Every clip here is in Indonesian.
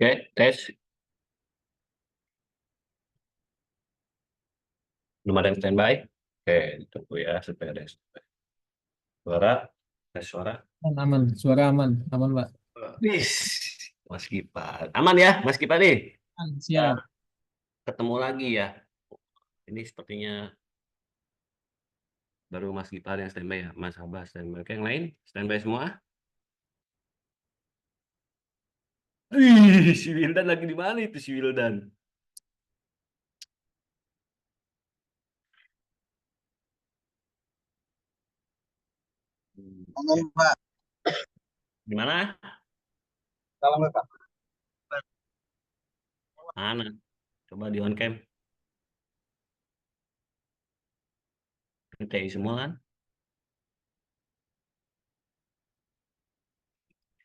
Oke, tes. Belum ada yang standby. Oke, tunggu ya supaya ada yang standby. Suara, tes suara. Aman, aman. Suara aman, aman, Pak. Wis, Mas Gipan. Aman ya, Mas Gipan nih. Kita Siap. ketemu lagi ya. Ini sepertinya baru Mas Gipan yang standby ya. Mas Abbas standby. Oke, yang lain standby semua. Si Wildan lagi di mana itu si Wildan? Aman, Oke. Pak. Di mana? Salam, Pak. Mana? Coba di on cam. TI semua kan?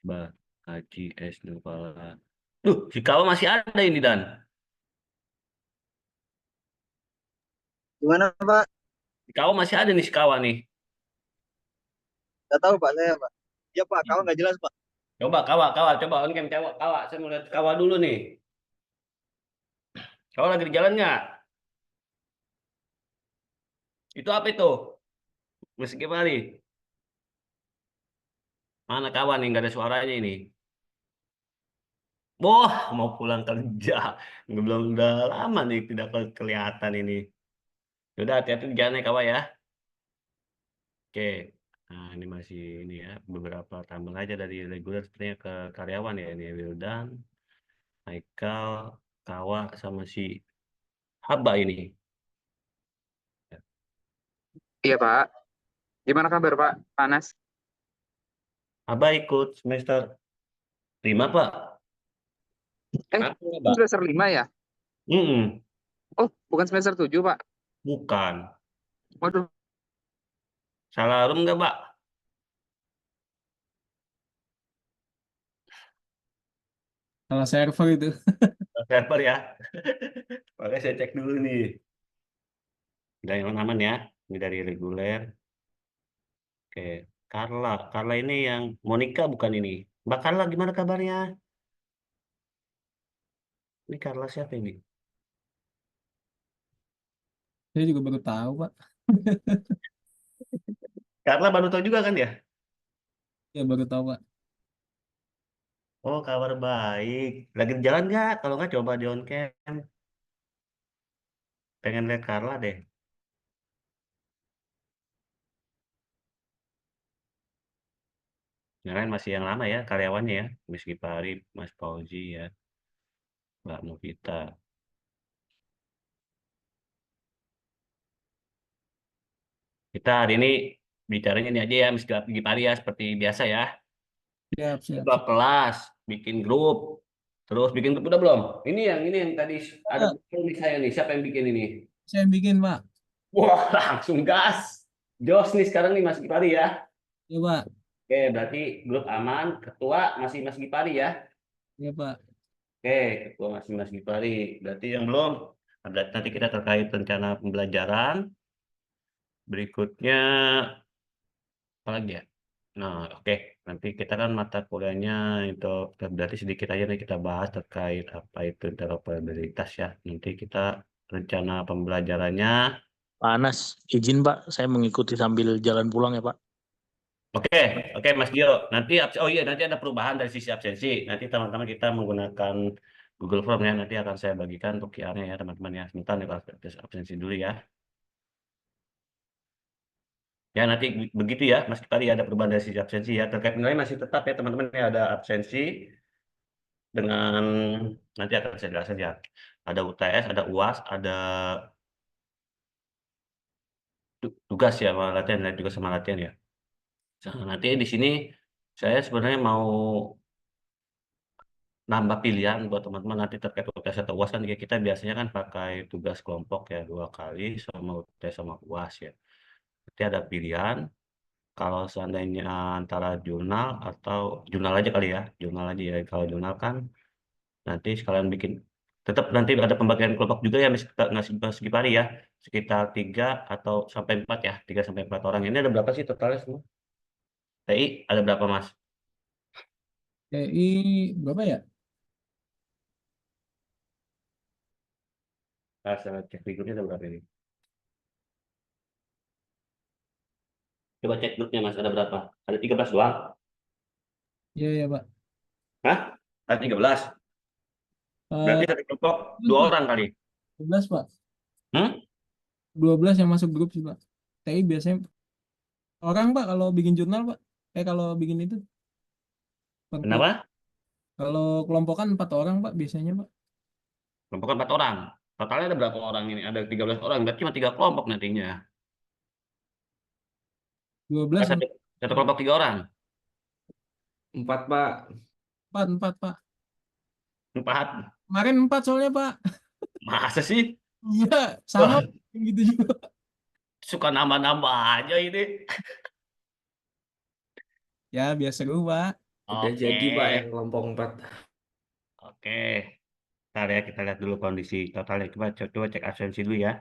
Coba Haji S. Nurpala. Si Kawa masih ada ini Dan. Gimana, Pak? Si Kawa masih ada nih si Kawa nih. Nggak tahu, Pak, saya, Pak. Ya, Pak, kawan nggak jelas, Pak. Coba Kawa, Kawa, coba on cam Kawa, Kawa. Saya mau lihat Kawa dulu nih. Kawa lagi di jalan nggak? Itu apa itu? Musik kembali. Mana Kawa nih? Nggak ada suaranya ini. Wah, mau pulang kerja. Belum udah lama nih tidak kelihatan ini. Udah hati-hati di jalan ya Kawa ya. Oke. Nah, ini masih ini ya beberapa tambah aja dari reguler sepertinya ke karyawan ya ini Wildan, Haikal, Kawa sama si Haba ini. Iya Pak, gimana kabar Pak? Panas? Haba ikut semester 5 Pak. Eh, Aku nggak, Pak? semester 5 ya? Mm-mm. Oh, bukan semester 7 Pak. Bukan. Waduh, Salah room nggak Pak? Salah server itu. Server ya. Oke, saya cek dulu nih. Udah yang aman ya. Ini dari reguler. Oke. Carla. Carla ini yang Monica bukan ini. Mbak Carla gimana kabarnya? Ini Carla siapa ini? Saya juga baru tahu, Pak. Carla baru tahu juga kan ya? Ya, baru tahu, Pak. Oh, kabar baik. Lagi di jalan nggak? Kalau nggak coba di on cam. Pengen lihat Carla deh. Yang lain masih yang lama ya, karyawannya ya. Miss Gipari, Mas Fauzi ya, Mbak Novita. Kita hari ini bicaranya ini aja ya, Miss Gipari ya, seperti biasa ya. Siap, siap, Coba siap. kelas, bikin grup. Terus bikin grup udah belum? Ini yang tadi ada Pak, di saya nih. Siapa yang bikin ini? saya yang bikin, Pak. Wah, langsung gas. Jos nih sekarang nih Mas Gipari ya. Ya, Pak. Oke, berarti grup aman. Ketua masih Mas Gipari ya. Ya, Pak. Oke, ketua masih Mas Gipari. Berarti yang belum. Berarti nanti kita terkait rencana pembelajaran. Berikutnya apa lagi ya? Nah, oke. Nanti kita kan mata kuliahnya itu berarti sedikit aja nih kita bahas terkait apa itu interoperabilitas ya. Nanti kita rencana pembelajarannya. Panas. Izin Pak, saya mengikuti sambil jalan pulang ya Pak. Oke, oke Mas Gio. Nanti oh iya nanti ada perubahan dari sisi absensi. Nanti teman-teman kita menggunakan Google Form ya. Nanti akan saya bagikan untuk QR-nya ya teman-teman ya. Sebentar nih kalau absensi dulu ya. Ya nanti begitu ya Mas Kipari ada perubahan dari sisi absensi ya. Terkait nilai masih tetap ya teman-teman ya ada absensi dengan nanti akan saya jelaskan ya. Ada UTS, ada UAS, ada tugas ya sama latihan, dan juga sama latihan ya. Nah, nanti di sini saya sebenarnya mau nambah pilihan buat teman-teman nanti terkait UTS atau UAS kan ya kita biasanya kan pakai tugas kelompok ya 2 kali sama UTS sama UAS ya. Nanti ada pilihan kalau seandainya antara jurnal atau jurnal aja kali ya, jurnal aja ya. Kalau jurnal kan nanti sekalian bikin tetap nanti ada pembagian kelompok juga ya Mas Gipari ya sekitar 3 atau sampai 4 ya 3 sampai 4 orang ini ada berapa sih totalnya semua TI ada berapa Mas? TI berapa ya? Saya cek di grupnya ada berapa ini? Coba cek grupnya Mas, ada berapa? Ada 13 doang? Iya, ya, Pak. Hah? Ada 13? Berarti Eh, satu kelompok 12, dua Pak. orang kali. 12, Pak. Hmm? 12 yang masuk grup sih, Pak. TI biasanya orang, Pak, kalau bikin jurnal, Pak. Kalau bikin itu. Seperti Kenapa? kalau kelompokan 4 orang, Pak, biasanya, Pak. Kelompok 4 orang. Totalnya ada berapa orang ini? Ada 13 orang. Berarti cuma 3 kelompok nantinya. 12 Satu, satu kelompok 3 orang. 4, Pak. 4, Pak. 4. Kemarin 4 soalnya, Pak. Masa sih? Iya, sama Wah, gitu juga. suka nambah-nambah aja ini. Ya, biasa gue, Pak. Udah Oke. jadi, Pak, yang kelompok 4. Oke. Ntar ya kita lihat dulu kondisi totalnya. Coba cek absensi dulu ya.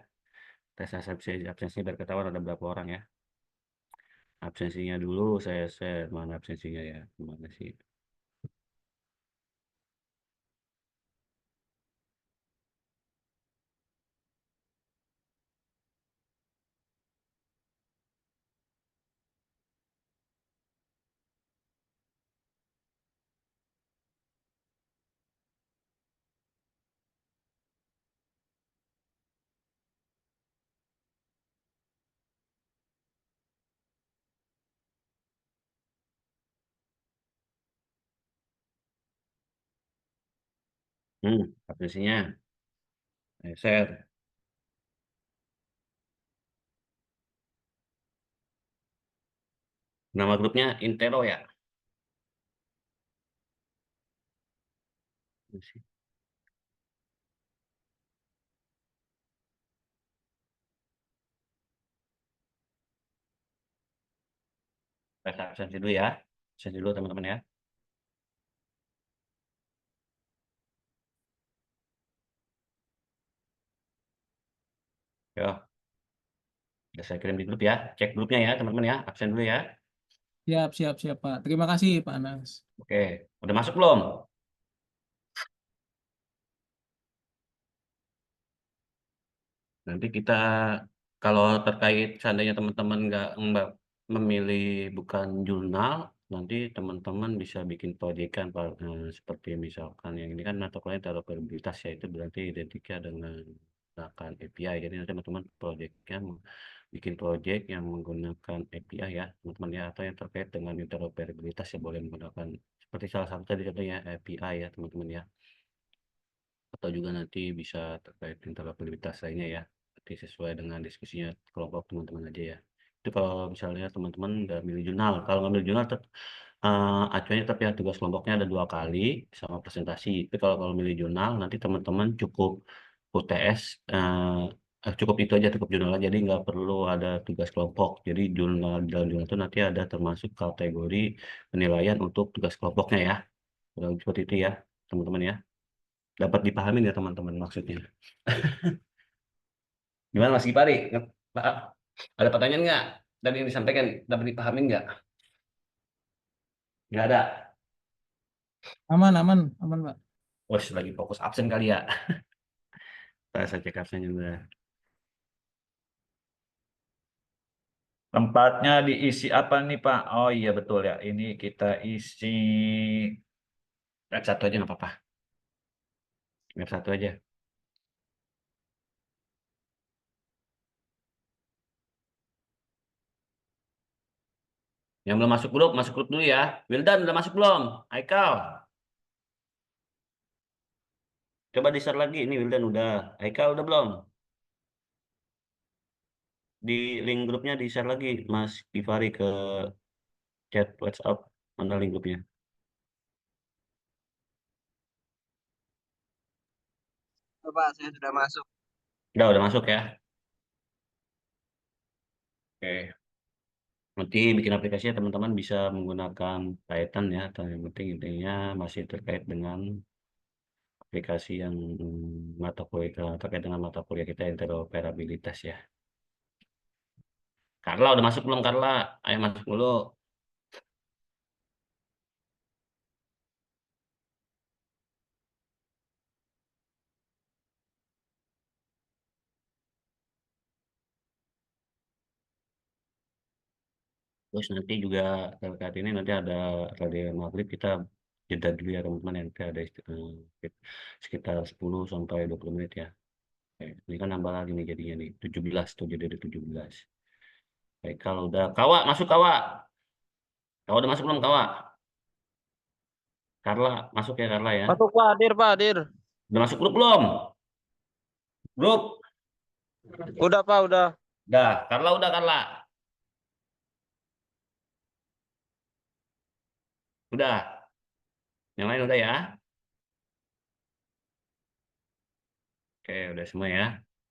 Tes absensi biar ketahuan ada berapa orang ya. Absensinya dulu saya share. Mana absensinya ya? Mana sih? Absensinya. Saya share. Nama grupnya Intero ya. Tes absensi dulu ya. Absensi dulu teman-teman ya. Yo, udah saya kirim di grup ya. Cek grupnya ya teman-teman ya. Absen dulu ya. Siap, siap, siap, Pak. Terima kasih, Pak Anas. Oke, udah masuk belum? Nanti kita kalau terkait seandainya teman-teman nggak memilih bukan jurnal, nanti teman-teman bisa bikin proyekan Pak. Seperti misalkan yang ini kan mata kuliah interoperabilitas ya, itu berarti identiknya dengan menggunakan API. Jadi nanti teman-teman proyeknya bikin proyek yang menggunakan API ya teman-teman ya, atau yang terkait dengan interoperabilitas ya boleh menggunakan seperti salah satu tadi contohnya API ya teman-teman ya, atau juga nanti bisa terkait interoperabilitas lainnya ya, nanti sesuai dengan diskusinya kelompok teman-teman aja ya. Itu kalau misalnya teman-teman nggak milih jurnal. Kalau nggak milih jurnal acuannya tetap ya tugas kelompoknya ada 2 kali sama presentasi. Tapi kalau milih jurnal nanti teman-teman cukup UTS, cukup itu aja, cukup jurnal aja. Jadi nggak perlu ada tugas kelompok. Jadi jurnal dalam jurnal itu nanti ada termasuk kategori penilaian untuk tugas kelompoknya ya. Kurang lebih seperti itu ya teman-teman ya. Dapat dipahami ya teman-teman maksudnya. Gimana Mas Gipari? Pak, ada pertanyaan nggak? Tadi yang disampaikan dapat dipahami nggak? Nggak ada. Aman, aman, aman, Pak. Wah, lagi fokus absen kali ya. Saya cek absen juga. Tempatnya diisi apa nih Pak? Oh iya betul ya. Ini kita isi Web satu aja nggak apa-apa. Web satu aja. Yang belum masuk grup dulu ya. Wildan udah masuk belum? Aikal. Coba di-share lagi. Ini Wildan udah. Aikal udah belum? Di link grupnya di-share lagi, Mas Givari ke chat WhatsApp. Mana link grupnya? Pak, saya sudah masuk. Udah masuk ya. Oke. Nanti bikin aplikasinya teman-teman bisa menggunakan Python ya. Atau yang penting intinya masih terkait dengan aplikasi yang mata kuliah terkait dengan mata kuliah kita interoperabilitas ya. Carla udah masuk belum Carla? Ayo masuk dulu. Terus nanti juga terkait ini nanti ada radio maghrib kita jeda dulu ya teman-teman, nanti ada sekitar 10 sampai 20 menit ya. Oke, ini kan nambah lagi nih jadinya nih 17 tuh jadi ada 17. Baik, kalau udah Kawa masuk Kawa. Kawa udah masuk belum Kawa? Carla masuk ya Carla ya. Masuk Pak, hadir. Udah masuk grup belum? Grup. Udah Pak, udah. Udah, Carla udah Carla. Udah. Yang lain udah ya. Oke, udah semua ya.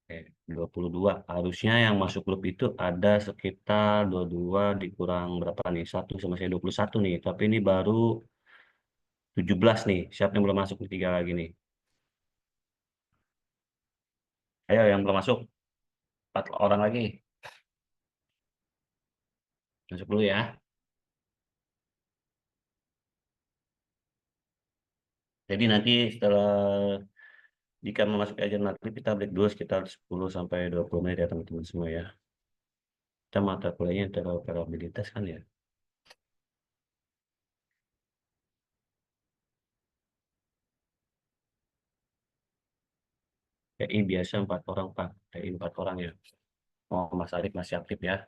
Oke, 22. Harusnya yang masuk grup itu ada sekitar 22 dikurang berapa nih? 1 sama saya 21 nih. Tapi ini baru 17 nih. Siapa yang belum masuk nih? 3 lagi nih. Ayo yang belum masuk. 4 orang lagi. Masuk dulu ya. Jadi nanti setelah jika memasuki ajan maghrib kita break dulu sekitar 10 sampai 20 menit ya teman-teman semua ya. Kita mata kuliahnya interoperabilitas kan ya. TI biasa 4 orang Pak. TI 4 orang ya. Oh, Mas Arif masih aktif ya.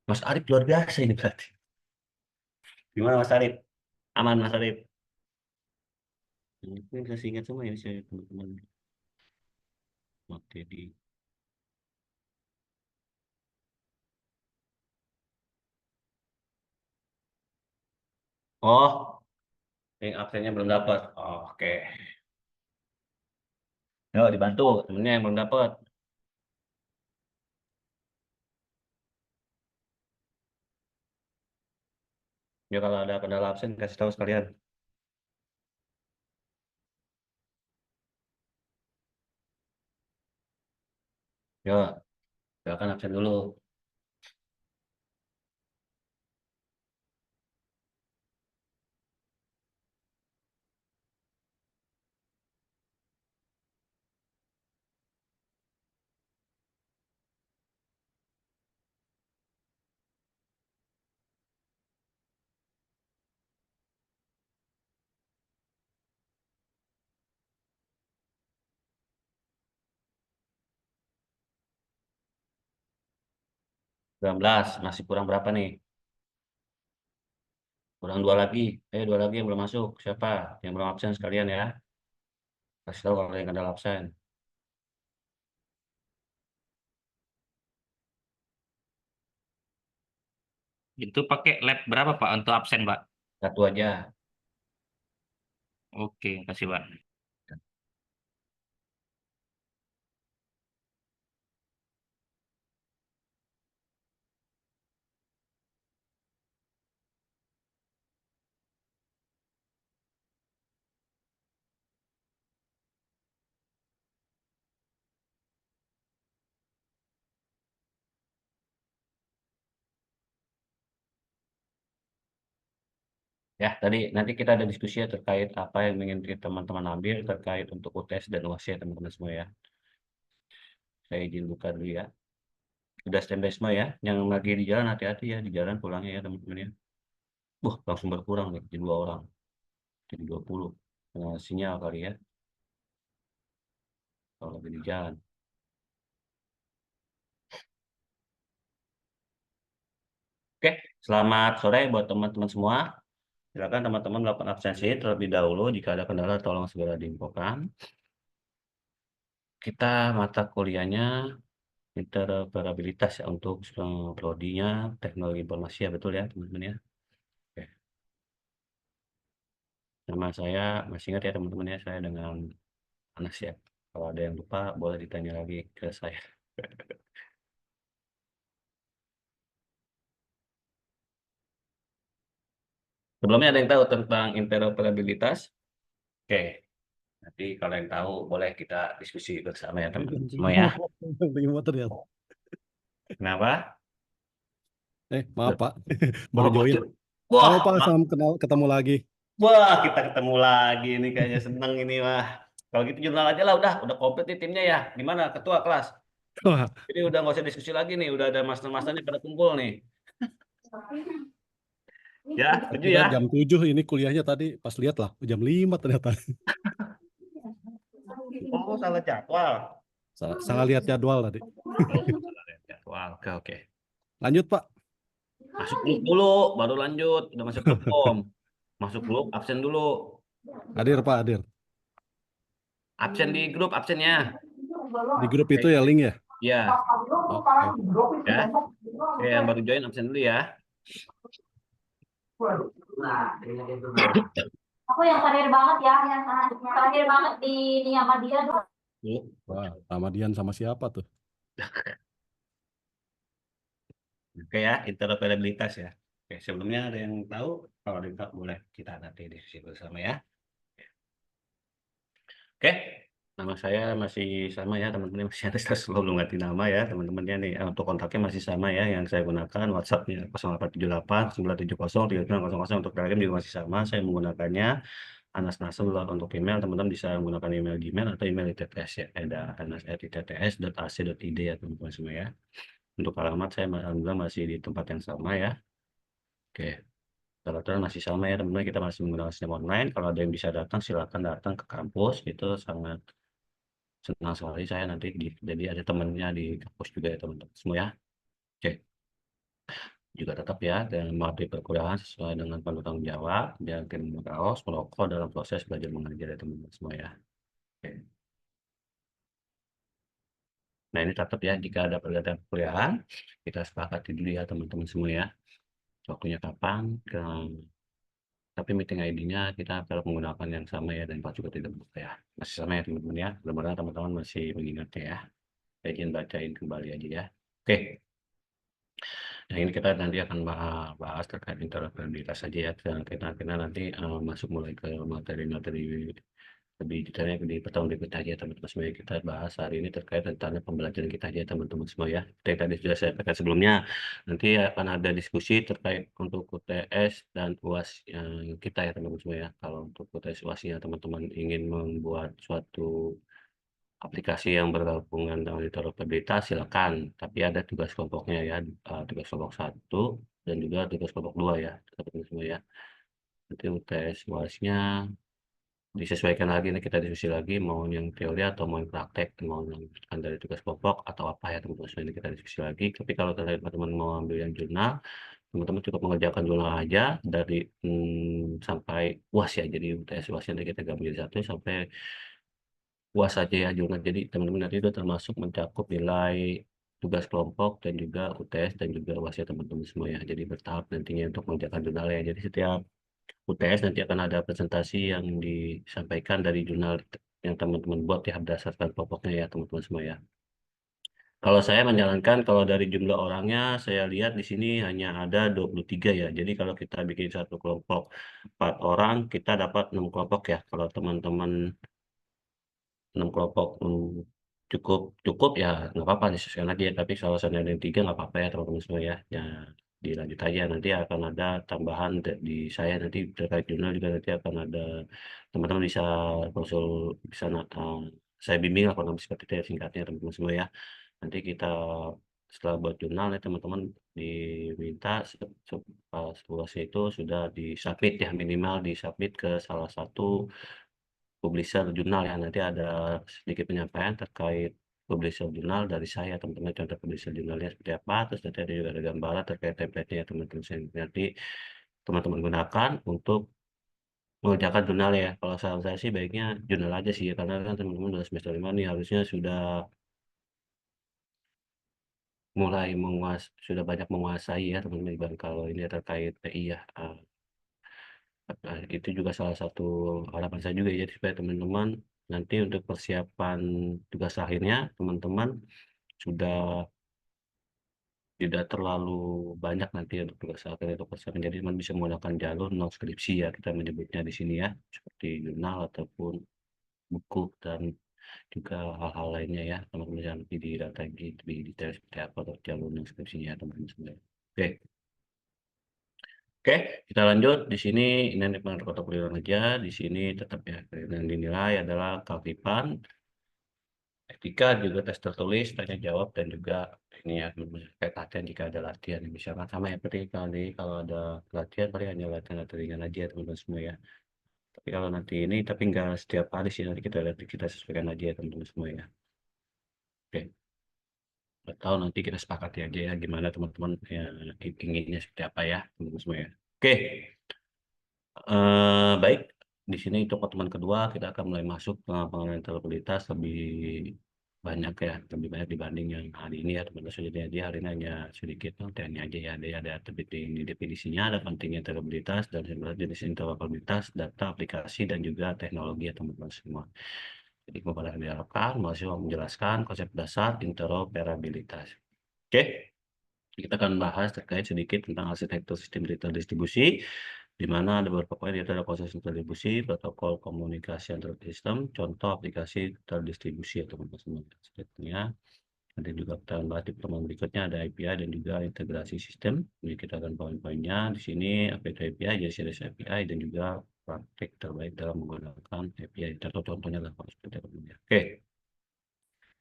Mas Arif luar biasa ini berarti. Gimana Mas Arif? Aman Mas Arif? Ini bisa ingat semua ya saya teman-teman. Materi. Oh, yang absennya belum dapat. Oh, oke. Yuk dibantu temennya yang belum dapat. Ya kalau ada kendala absen kasih tahu sekalian. Yuk, silakan absen dulu. Jam 19 masih kurang berapa nih? Kurang 2 lagi. 2 lagi yang belum masuk. Siapa? Yang belum absen sekalian ya. Kasih tahu kalau yang kendala absen. Itu pakai lab berapa Pak untuk absen Pak? 1 aja. Oke, kasih Pak. Ya, tadi nanti kita ada diskusi ya terkait apa yang ingin teman-teman ambil terkait untuk UTS dan UAS ya teman-teman semua ya. Saya izin buka dulu ya. Udah standby semua ya. Yang lagi di jalan hati-hati ya di jalan pulangnya ya teman-teman ya. Langsung berkurang nih jadi 2 orang. Jadi 20. Sinyal kali ya. Kalau lagi di jalan. Oke, selamat sore buat teman-teman semua. Silakan teman-teman melakukan absensi terlebih dahulu. Jika ada kendala tolong segera diinfokan. Kita mata kuliahnya interoperabilitas ya untuk prodinya teknologi informasi ya betul ya teman-teman ya. Oke. Nama saya masih ingat ya teman-teman ya, saya dengan Anas ya. Kalau ada yang lupa boleh ditanya lagi ke saya. Sebelumnya ada yang tahu tentang interoperabilitas? Oke, nanti kalau yang tahu boleh kita diskusi bersama ya teman-teman semua ya. Beli motor ya. Kenapa? Maaf Pak, baru Oh, join. wah, Halo Pak, salam kenal, ketemu lagi. wah, kita ketemu lagi ini kayaknya seneng ini mah. Kalau gitu jurnal aja lah udah komplit nih timnya ya. Gimana ketua kelas? Wah, Jadi udah nggak usah diskusi lagi nih, udah ada master-masternya pada kumpul nih. Ya, setuju Kira ya. jam 7 ini kuliahnya tadi pas lihat lah jam 5 ternyata. Oh, salah jadwal. Salah lihat jadwal tadi. Salah lihat jadwal. Oke, oke. Lanjut Pak. Masuk grup dulu, baru lanjut. Udah masuk grup belum? Masuk grup, absen dulu. Hadir Pak, hadir. Absen di grup, absennya. Di grup itu ya link ya. Iya, Oke. ya. Oke, yang baru join absen dulu ya. Aku yang terakhir banget ya, yang terakhir banget di sama dia. Wah, Ramadian sama siapa tuh? Oke ya, interoperabilitas ya. Oke, sebelumnya ada yang tahu? Kalau ada yang tahu boleh kita nanti diskusi bersama ya. Oke, nama saya masih sama ya teman-teman, masih ada belum ganti nama ya teman-temannya nih. Untuk kontaknya masih sama ya, yang saya gunakan WhatsApp-nya 0878 970 3900. Untuk Telegram juga masih sama, saya menggunakannya Anas Nasr. Untuk email teman-teman bisa menggunakan email Gmail atau email ITTS ya, ada anas@itts.ac.id ya teman-teman semua ya. Untuk alamat saya alhamdulillah masih di tempat yang sama ya. Oke, kebetulan masih sama ya teman-teman, kita masih menggunakan sistem online. Kalau ada yang bisa datang silakan datang ke kampus, itu sangat senang sekali saya nanti jadi ada temannya di kampus juga ya teman-teman semua ya. Oke, juga tetap ya dan mengabdi perkuliahan sesuai dengan penuh tanggung jawab, jangan meraos merokok dalam proses belajar mengajar ya teman-teman semua ya. Oke. Nah ini tetap ya, jika ada pergantian perkuliahan kita sepakati dulu ya teman-teman semua ya, waktunya kapan tapi meeting ID-nya kita tetap menggunakan yang sama ya, dan Pak juga tidak berubah ya, masih sama ya teman-teman ya. Mudah-mudahan teman-teman masih mengingatnya ya. Saya izin bacain kembali aja ya. Oke. Nah ini kita nanti akan bahas terkait interoperabilitas saja ya. Dan kita nanti masuk mulai ke materi-materi lebih detailnya di pertemuan berikutnya aja teman-teman semua. Kita bahas hari ini terkait tentang pembelajaran kita aja teman-teman semua ya. Seperti tadi sudah saya sampaikan sebelumnya, nanti akan ada diskusi terkait untuk UTS dan UAS kita ya teman-teman semua ya. Kalau untuk UTS UASnya teman-teman ingin membuat suatu aplikasi yang berhubungan dengan interoperabilitas silakan, tapi ada tugas kelompoknya ya, tugas kelompok 1 dan juga tugas kelompok 2 ya teman-teman semua ya. Nanti UTS UASnya disesuaikan lagi nih, kita diskusi lagi mau yang teori atau mau yang praktek, mau yang dari tugas kelompok atau apa ya teman-teman semua, ini kita diskusi lagi. Tapi kalau teman-teman mau ambil yang jurnal, teman-teman cukup mengerjakan jurnal aja dari sampai UAS ya, jadi UTS UASnya nanti kita gabung jadi satu sampai UAS aja ya jurnal. Jadi teman-teman nanti itu termasuk mencakup nilai tugas kelompok dan juga UTS dan juga UAS ya teman-teman semua ya. Jadi bertahap nantinya untuk mengerjakan jurnal ya. Jadi setiap UTS nanti akan ada presentasi yang disampaikan dari jurnal yang teman-teman buat ya berdasarkan kelompoknya ya teman-teman semua ya. Kalau saya menjalankan, kalau dari jumlah orangnya saya lihat di sini hanya ada 23 ya. Jadi kalau kita bikin satu kelompok 4 orang, kita dapat 6 kelompok ya. Kalau teman-teman 6 kelompok cukup cukup ya nggak apa-apa disesuaikan lagi ya. Tapi kalau saya ada 3 nggak apa-apa ya teman-teman semua ya. Ya dilanjut aja, nanti akan ada tambahan di saya nanti terkait jurnal juga, nanti akan ada teman-teman bisa konsul, bisa saya bimbing lah kurang lebih seperti itu ya singkatnya teman-teman semua ya. Nanti kita setelah buat jurnal ya teman-teman diminta seluasnya itu sudah disubmit ya, minimal disubmit ke salah satu publisher jurnal ya. Nanti ada sedikit penyampaian terkait publisher jurnal dari saya teman-teman, contoh publisher jurnalnya seperti apa, terus nanti ada juga ada gambaran terkait template-nya ya teman-teman. Nanti teman-teman gunakan untuk mengerjakan jurnal ya. Kalau saran saya sih baiknya jurnal aja sih ya, karena kan teman-teman udah semester 5 nih, harusnya sudah mulai sudah banyak menguasai ya teman-teman. Kalau ini terkait PI ya, itu juga salah satu harapan saya juga ya, jadi supaya teman-teman nanti untuk persiapan tugas akhirnya teman-teman sudah tidak terlalu banyak nanti untuk tugas akhir untuk persiapan, jadi teman bisa menggunakan jalur non skripsi ya kita menyebutnya di sini ya, seperti jurnal ataupun buku dan juga hal-hal lainnya ya teman-teman, yang nanti didata lebih detail seperti apa untuk jalur non skripsinya ya teman-teman semua. Oke, kita lanjut. Di sini ini protokol penilaian aja. Di sini tetap ya yang dinilai adalah keaktifan, Etika juga tes tertulis, tanya jawab, dan juga ini ya, kayak latihan jika ada latihan. Misalkan sama ya, seperti kali kalau ada latihan, paling hanya latihan ringan aja teman-teman semua ya. Tapi kalau nanti ini, tapi nggak setiap hari sih, nanti kita sesuaikan aja ya teman-teman semua ya. Oke. Atau nanti kita sepakati aja ya, gimana teman-teman ya, inginnya seperti apa ya teman-teman semua ya. Oke. Baik, di sini untuk pertemuan kedua kita akan mulai masuk ke pengenalan interoperabilitas lebih banyak ya, lebih banyak dibanding yang hari ini ya teman-teman. Jadi hari ini hanya sedikit kontennya aja ya, ada di definisinya, ada pentingnya interoperabilitas dan sebenarnya jenis interoperabilitas, data, aplikasi, dan juga teknologi ya teman-teman semua. Jadi kepada yang diharapkan, mahasiswa menjelaskan konsep dasar interoperabilitas. Oke. Kita akan bahas terkait sedikit tentang arsitektur sistem terdistribusi, di mana ada beberapa poin, yaitu ada proses terdistribusi, protokol komunikasi antar sistem, contoh aplikasi terdistribusi ya teman-teman semua. Selanjutnya, nanti juga kita akan bahas di pertemuan berikutnya ada API dan juga integrasi sistem. Jadi kita akan poin-poinnya di sini, apa itu API, jenis API, dan juga praktik terbaik dalam menggunakan API. Contoh-contohnya lah seperti itu. Oke.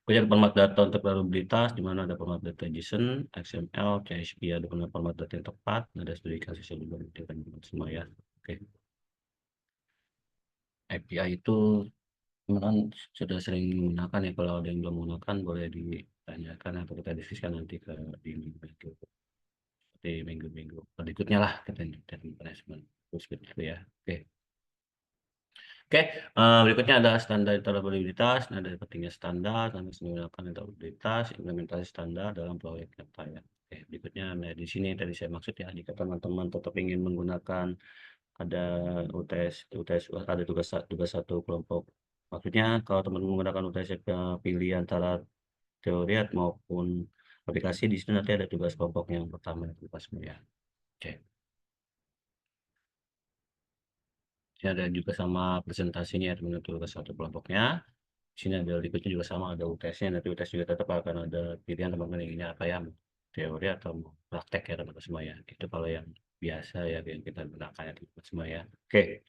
Kemudian format data untuk variabilitas, di mana ada format data JSON, XML, CSV, ada format data yang tepat, ada studi kasus yang juga diberikan semua ya. Oke. API itu teman-teman sudah sering menggunakan ya, kalau ada yang belum menggunakan boleh ditanyakan atau kita diskusikan nanti di minggu seperti minggu-minggu berikutnya lah kita management terus gitu ya. Oke. Oke, berikutnya ada standar interoperabilitas. Nah, dari pentingnya standar, dan menggunakan interoperabilitas, implementasi standar dalam proyek nyata ya. Oke, berikutnya, nah di sini tadi saya maksud ya, jika teman-teman tetap ingin menggunakan ada UTS ada tugas satu kelompok. Maksudnya kalau teman menggunakan UTS pilih antara teori maupun aplikasi, di sini nanti ada tugas kelompok yang pertama itu pas ya. Oke. Ini ada juga sama presentasinya ya teman-teman, tugas satu kelompoknya. Di sini ada berikutnya juga sama, ada UTS-nya. Nanti UTS juga tetap akan ada pilihan teman-teman inginnya apa ya, teori atau praktek ya teman-teman semua ya. Itu kalau yang biasa ya yang kita gunakan ya teman-teman semua ya. Oke.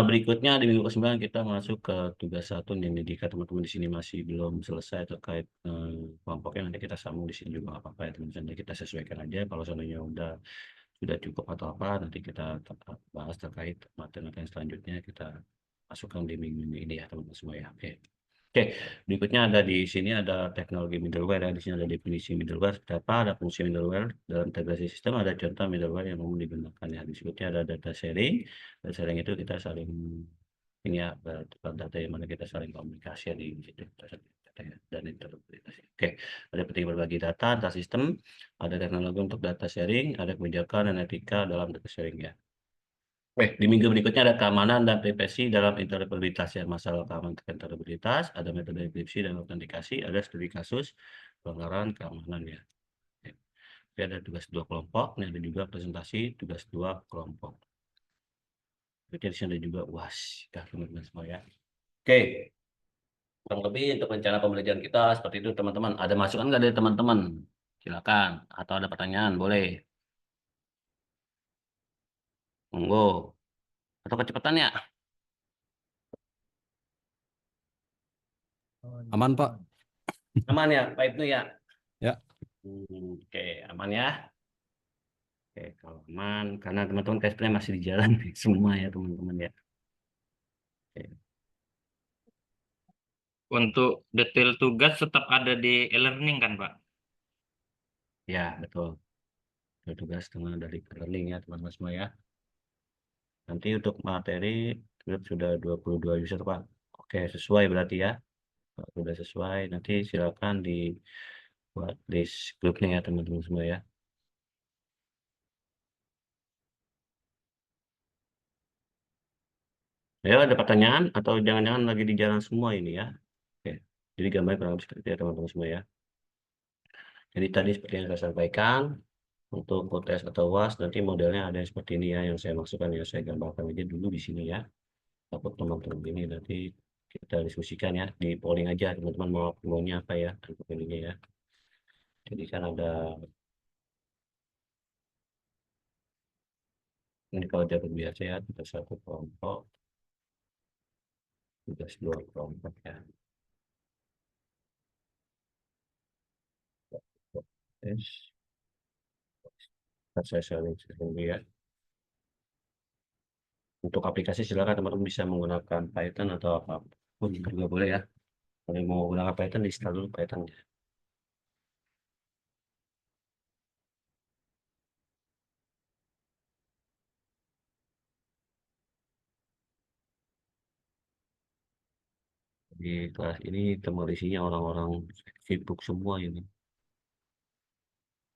Berikutnya di minggu ke-9 kita masuk ke tugas satu nih. Jika teman-teman di sini masih belum selesai terkait kelompoknya, nanti kita sambung di sini juga nggak apa-apa ya teman-teman. Nanti kita sesuaikan aja. Kalau seandainya sudah cukup atau apa, nanti kita bahas terkait materi selanjutnya, kita masukkan di minggu ini ya teman-teman semua ya. Oke. Oke, berikutnya ada di sini ada teknologi middleware ya. Di sini ada definisi middleware seperti apa, ada fungsi middleware dalam integrasi sistem, ada contoh middleware yang umum digunakan ya. Disebutnya ada data sharing. Data sharing itu kita saling ini ya, data yang mana kita saling komunikasi ya di situ dan interoperabilitas. Oke, ada penting berbagi data antar sistem, ada teknologi untuk data sharing, ada kebijakan dan etika dalam data sharing ya. Di minggu berikutnya ada keamanan dan privasi dalam interoperabilitas ya, masalah keamanan dan interoperabilitas, ada metode enkripsi dan autentikasi, ada studi kasus pelanggaran keamanan ya. Oke, ada tugas 2 kelompok, ini ada juga presentasi tugas 2 kelompok. Oke, di sini ada juga UAS ya teman-teman semua ya. Oke, kurang lebih untuk rencana pembelajaran kita seperti itu teman-teman. Ada masukan nggak dari teman-teman? Silakan, atau ada pertanyaan boleh. Monggo. Atau kecepatan ya? Aman, Pak. Aman ya, Pak Ibnu ya? Ya. Oke, aman ya. Oke, kalau aman, karena teman-teman tesnya masih di jalan semua ya teman-teman ya. Oke. Untuk detail tugas tetap ada di e-learning kan, Pak? Ya, betul. Itu tugas teman dari learning ya teman-teman semua ya. Nanti untuk materi sudah 22 user Pak. Oke, sesuai berarti ya. Kalau sudah sesuai, nanti silakan dibuat list grupnya ya teman-teman semua ya. Ya, ada pertanyaan atau jangan-jangan lagi di jalan semua ini ya. Oke, jadi gambarnya kurang lebih seperti itu ya teman-teman semua ya. Jadi tadi seperti yang saya sampaikan, untuk UTS atau UAS nanti modelnya ada yang seperti ini ya, yang saya maksudkan ya, saya gambarkan aja dulu di sini ya. Takut teman-teman ini nanti kita diskusikan ya, di polling aja teman-teman maunya apa ya untuk ininya ya. Jadi kan ada ini kalau jalur biasa ya, kita satu kelompok, tugas 2 kelompok ya. Yes. Saya sharing dulu ya. Untuk aplikasi silakan teman-teman bisa menggunakan Python atau apapun juga boleh ya. Kalau mau menggunakan Python, install dulu Python. Di kelas ini teman isinya orang-orang sibuk semua ini.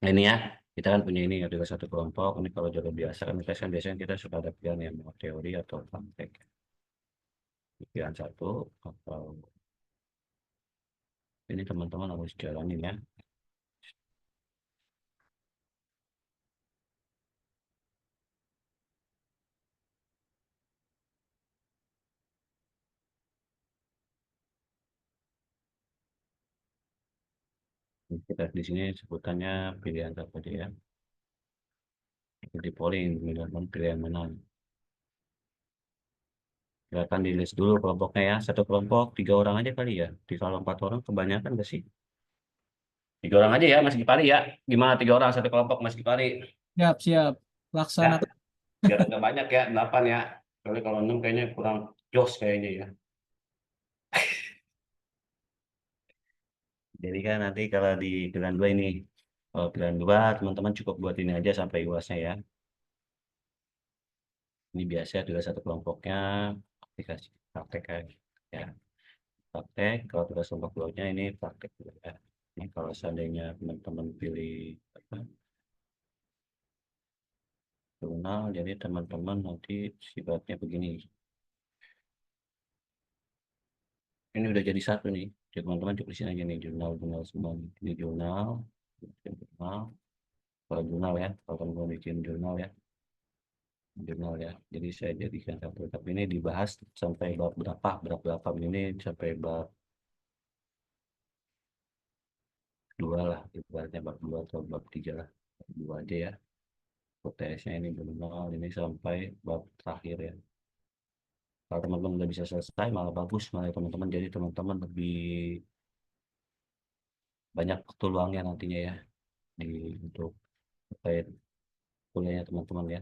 Nah ini ya, kita kan punya ini ada satu kelompok. Ini kalau jalur biasa kan biasanya kita suka ada pilihan yang mau teori atau praktek. Pilihan satu atau ini teman-teman harus jalanin ya. Kita di sini sebutannya pilihan apa dia? Di polling, teman-teman pilihan mana? Silakan di list dulu kelompoknya ya. Satu kelompok 3 orang aja kali ya. Kalau 4 orang kebanyakan gak sih? 3 orang aja ya Mas Gipari ya. Gimana 3 orang satu kelompok Mas Gipari? Siap, siap. Ya, Laksanakan. biar agak banyak ya, 8 ya. Soalnya kalau 6 kayaknya kurang jos kayaknya ya. Jadi kan nanti kalau di pilihan 2 ini, kalau pilihan 2 teman-teman cukup buat ini aja sampai UASnya ya. Ini biasa juga satu kelompoknya aplikasi praktek ya. Praktek, kalau tugas kelompok 2-nya ini praktek juga ya. Ini kalau seandainya teman-teman pilih apa, jurnal, jadi teman-teman nanti sifatnya begini. Ini udah jadi satu nih. Jadi teman-teman cukup di sini aja nih jurnal semua. Ini jurnal, kalau jurnal ya, kalau teman-teman bikin jurnal ya. Jadi saya jadikan satu. Tapi ini dibahas sampai bab berapa ini sampai bab 2 lah. Ibaratnya bab 2 atau bab 3 lah. 2 aja ya. UTS-nya ini jurnal ini sampai bab terakhir ya. Kalau teman-teman udah bisa selesai malah bagus, malah teman-teman jadi teman-teman lebih banyak waktu luangnya nantinya ya untuk terkait kuliahnya teman-teman ya.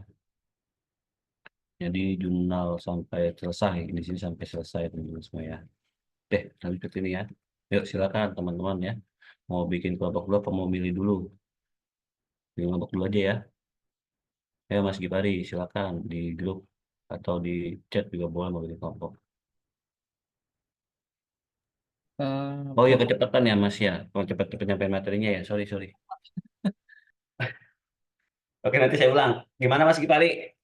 Jadi jurnal sampai selesai di sini sampai selesai teman-teman semua ya. Oke, lanjut ini ya. Yuk silakan teman-teman ya. Mau bikin kelompok dulu apa mau milih dulu? Bikin kelompok dulu aja ya. Ya Mas Gipari silakan di grup atau di chat juga boleh mau bikin kelompok. Oh ya kecepatan ya Mas ya. Kalau cepat penyampaian materinya ya. Sorry. Oke nanti saya ulang. Gimana Mas Gipari?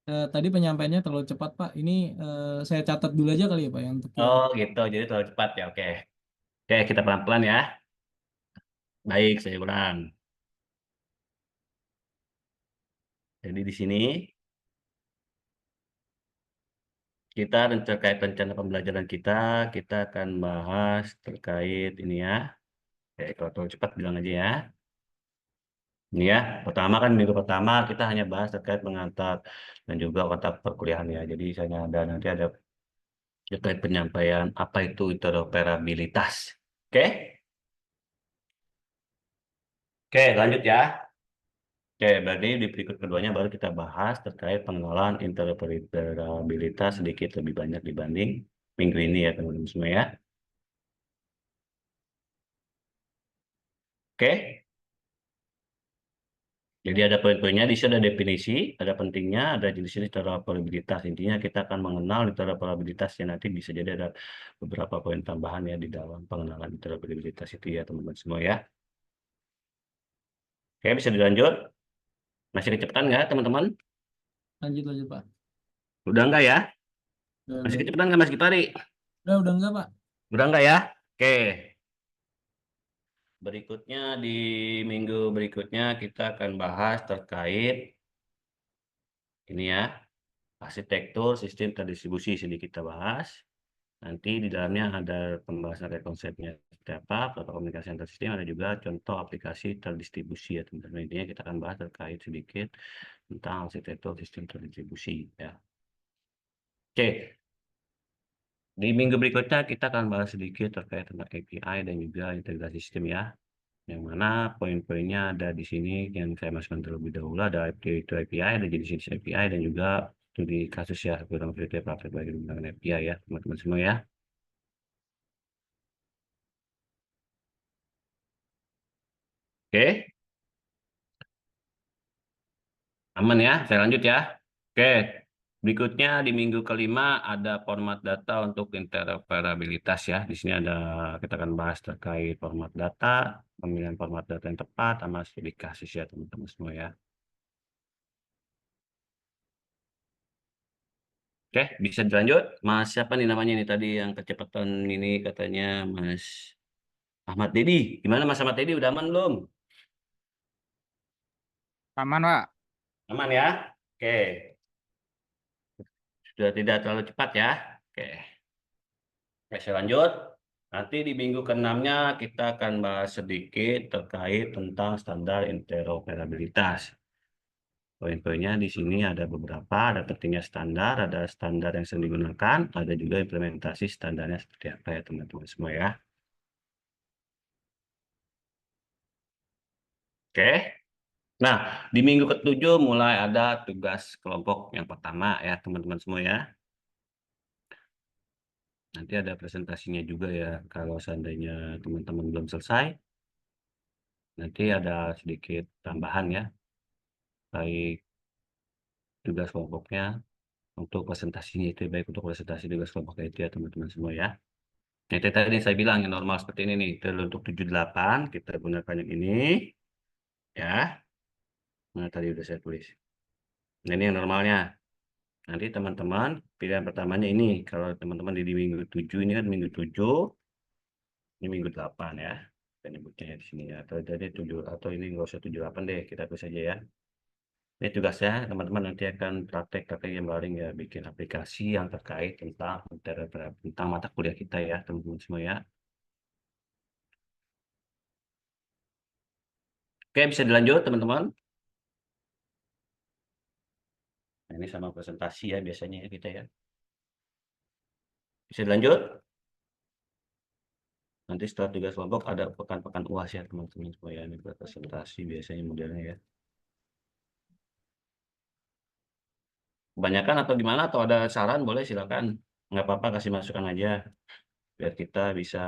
Tadi penyampaiannya terlalu cepat, Pak. Ini saya catat dulu aja kali ya, Pak, yang untuk Oh gitu. Jadi terlalu cepat ya. Oke. Oke kita pelan-pelan ya. Baik saya ulang. Jadi di sini kita terkait rencana pembelajaran kita akan bahas terkait ini ya. Oke, kalau terlalu cepat bilang aja ya. Ini ya, pertama kan minggu pertama kita hanya bahas terkait mengantar dan juga otak perkuliahan ya. Jadi saya nanti ada terkait penyampaian apa itu interoperabilitas. Oke? Oke, lanjut ya. Oke, berarti di berikut keduanya baru kita bahas terkait pengenalan interoperabilitas sedikit lebih banyak dibanding minggu ini ya teman-teman semua ya. Oke? Jadi ada poin-poinnya, di sini ada definisi, ada pentingnya, ada jenis interoperabilitas. Intinya kita akan mengenal interoperabilitas yang nanti bisa jadi ada beberapa poin tambahan ya di dalam pengenalan interoperabilitas itu ya teman-teman semua ya. Oke, bisa dilanjut. Masih kecepatan nggak teman-teman? lanjut, Pak. Udah enggak ya? Udah, Masih udah, kecepatan nggak Mas Gipari? udah enggak, Pak. Udah enggak ya? Oke. Berikutnya di minggu berikutnya kita akan bahas terkait ini ya, arsitektur sistem terdistribusi sedikit kita bahas. Nanti di dalamnya ada pembahasan dari konsepnya seperti apa, protokol komunikasi antar sistem, ada juga contoh aplikasi terdistribusi ya teman-teman. Intinya kita akan bahas terkait sedikit tentang arsitektur sistem terdistribusi ya. Oke. Di minggu berikutnya kita akan bahas sedikit terkait tentang API dan juga integrasi sistem ya. Yang mana poin-poinnya ada di sini yang saya masukkan terlebih dahulu, ada API, ada jenis-jenis API, dan juga studi kasus ya, kurang lebih praktek bagi menggunakan API ya, teman-teman semua ya. Oke, aman ya, saya lanjut ya. Oke, berikutnya di minggu kelima ada format data untuk interoperabilitas ya. Di sini kita akan bahas terkait format data, pemilihan format data yang tepat, sama studi kasus ya teman-teman semua ya. Oke, bisa dilanjut. Mas siapa nih namanya nih tadi yang kecepatan ini katanya Mas Ahmad Dedi. Gimana Mas Ahmad Dedi, udah aman belum? Aman, Pak. Aman ya? Oke, sudah tidak terlalu cepat ya. Oke. Oke, saya lanjut. Nanti di minggu ke-6-nya kita akan bahas sedikit terkait tentang standar interoperabilitas. Poin-poinnya di sini ada beberapa, ada pentingnya standar, ada standar yang sering digunakan, ada juga implementasi standarnya seperti apa ya teman-teman semua ya. Oke. Nah, di minggu ke-7 mulai ada tugas kelompok yang pertama ya teman-teman semua ya. Nanti ada presentasinya juga ya, kalau seandainya teman-teman belum selesai, nanti ada sedikit tambahan ya, baik tugas kelompoknya untuk presentasinya itu, baik untuk presentasi tugas kelompoknya itu ya teman-teman semua ya. Nah, itu tadi saya bilang yang normal seperti ini nih, untuk 78 kita gunakan yang ini ya. Nah, tadi udah saya tulis. Nah, ini yang normalnya. Nanti teman-teman pilihan pertamanya ini, kalau teman-teman di minggu 7 ini kan minggu 7, ini minggu 8 ya. Kita nyebutnya di sini ya. Atau jadi 7, atau ini nggak usah 78 deh, kita tulis saja ya. Ini tugasnya teman-teman nanti akan praktek yang paling ya, bikin aplikasi yang terkait tentang mata kuliah kita ya teman-teman semua ya. Oke, bisa dilanjut teman-teman. Nah, ini sama presentasi ya biasanya ya kita ya. Bisa dilanjut. Nanti setelah tugas kelompok ada pekan-pekan UAS ya teman-teman semua ya. Ini presentasi biasanya modelnya ya. Kebanyakan atau gimana, atau ada saran boleh silakan. Nggak apa-apa, kasih masukan aja. Biar kita bisa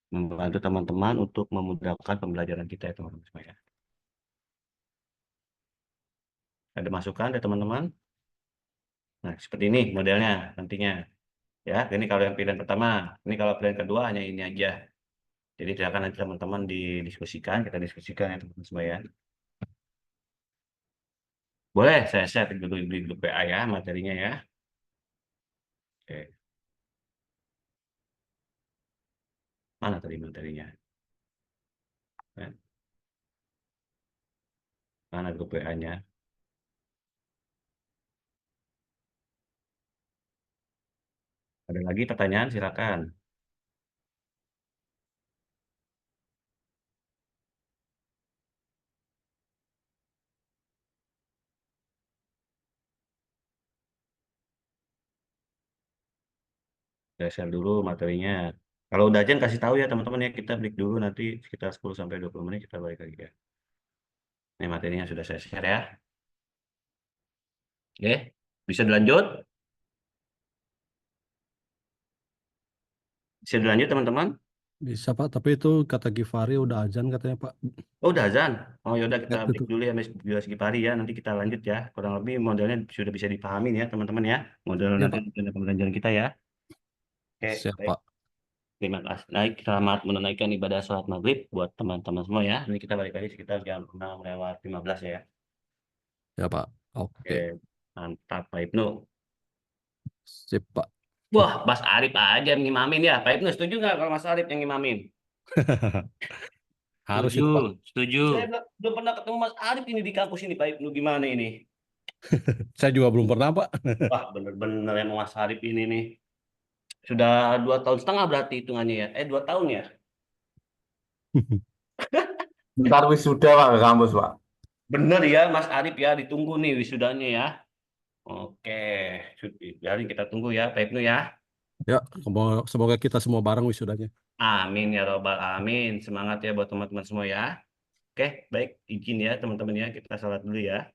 membantu teman-teman untuk memudahkan pembelajaran kita ya teman-teman semua ya. Ada masukan dari teman-teman? Nah, seperti ini modelnya nantinya. Ya, ini kalau yang pilihan pertama. Ini kalau pilihan kedua hanya ini aja. Jadi silakan nanti teman-teman didiskusikan, kita diskusikan ya teman-teman semua ya. Boleh saya share dulu di grup WA ya materinya ya. Oke. Mana tadi materinya? Ya. Mana grup WA-nya? Ada lagi pertanyaan, silakan. Saya share dulu materinya. Kalau udah ajan kasih tahu ya teman-teman ya, kita break dulu nanti sekitar 10-20 menit kita balik lagi ya. Ini materinya sudah saya share ya. Oke, bisa dilanjut? Bisa dilanjut teman-teman? Bisa Pak, tapi itu kata Givari udah azan katanya Pak. Oh, udah azan. Oh yaudah kita Ya, break itu. dulu ya Mas Bilas Gipari ya. Nanti kita lanjut ya. Kurang lebih modelnya sudah bisa dipahami ya teman-teman ya. Model Ya nanti Pak, pembelajaran kita ya. Oke, siap baik. Pak. Terima kasih. Naik, selamat menunaikan ibadah sholat maghrib buat teman-teman semua ya. Ini kita balik lagi sekitar jam 6:15 ya. Ya Pak, Oke, oke. mantap Pak Ibnu. Sip Pak. Wah, Mas Arif aja yang ngimamin ya. Pak Ibnu setuju nggak kalau Mas Arif yang ngimamin? Harus Setuju, itu Pak. setuju. Saya belum pernah ketemu Mas Arif ini di kampus ini, Pak Ibnu. Gimana ini? Saya juga belum pernah Pak. Wah, bener-bener emang Mas Arif ini nih. Sudah 2,5 tahun berarti hitungannya ya. 2 tahun ya. Bentar wisuda Pak ke kampus Pak. Bener ya Mas Arif ya. Ditunggu nih wisudanya ya. Oke. Jadi kita tunggu ya Pak Ibnu ya. Ya, semoga kita semua bareng wisudanya. Amin ya robbal amin. Semangat ya buat teman-teman semua ya. Oke, baik. Izin ya teman-teman ya. Kita salat dulu ya.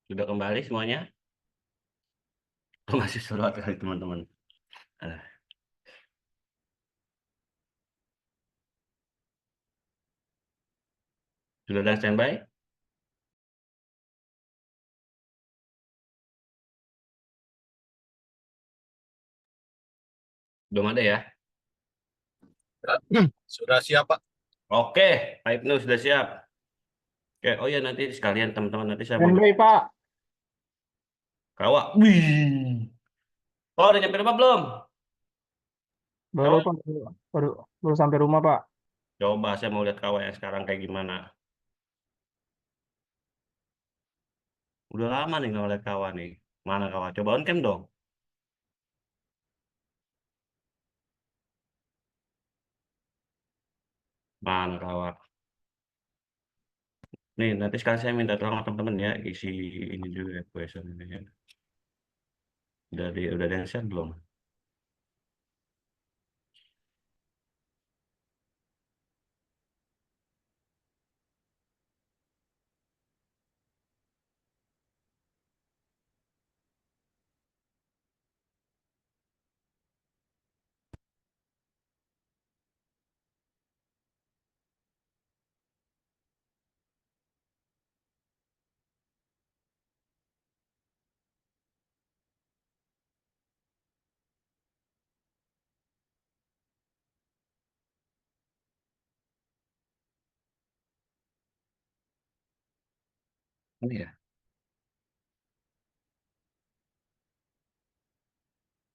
Sudah kembali semuanya? Masih surat kali teman-teman. Ah, Sudah ada standby? Belum ada ya? Sudah siap, Pak. Oke, Pak Ibnu sudah siap. Oke, oh ya nanti sekalian teman-teman nanti saya mau Pak. kawak. Wih. Oh, udah nyampe rumah belum? Baru Kawak. Pak, baru sampai rumah Pak. Coba saya mau lihat kawak yang sekarang kayak gimana. Udah lama nih nggak lihat kawak nih. Mana kawak? Coba on cam dong. Mana kawak? Nih, nanti sekali saya minta tolong teman-teman ya, isi ini juga ya, question ini ya. Udah ada yang share belum? Ini ya.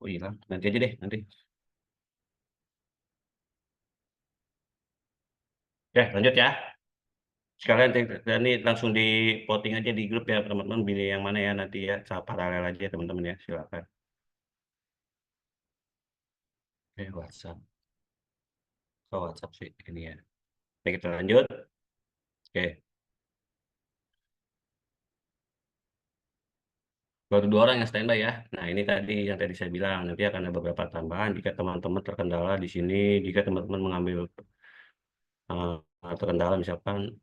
Oh hilang. Nanti aja deh, nanti. Oke, lanjut ya. Sekalian ini langsung di voting aja di grup ya, teman-teman. Pilih yang mana ya nanti ya. Sama paralel aja teman-teman ya, silakan. Oke, WhatsApp. Oh, WhatsApp sih ini ya. Oke, kita lanjut. Oke. Baru 2 orang yang standby ya. Nah, ini tadi yang tadi saya bilang, nanti akan ada beberapa tambahan jika teman-teman terkendala di sini, jika teman-teman mengambil terkendala misalkan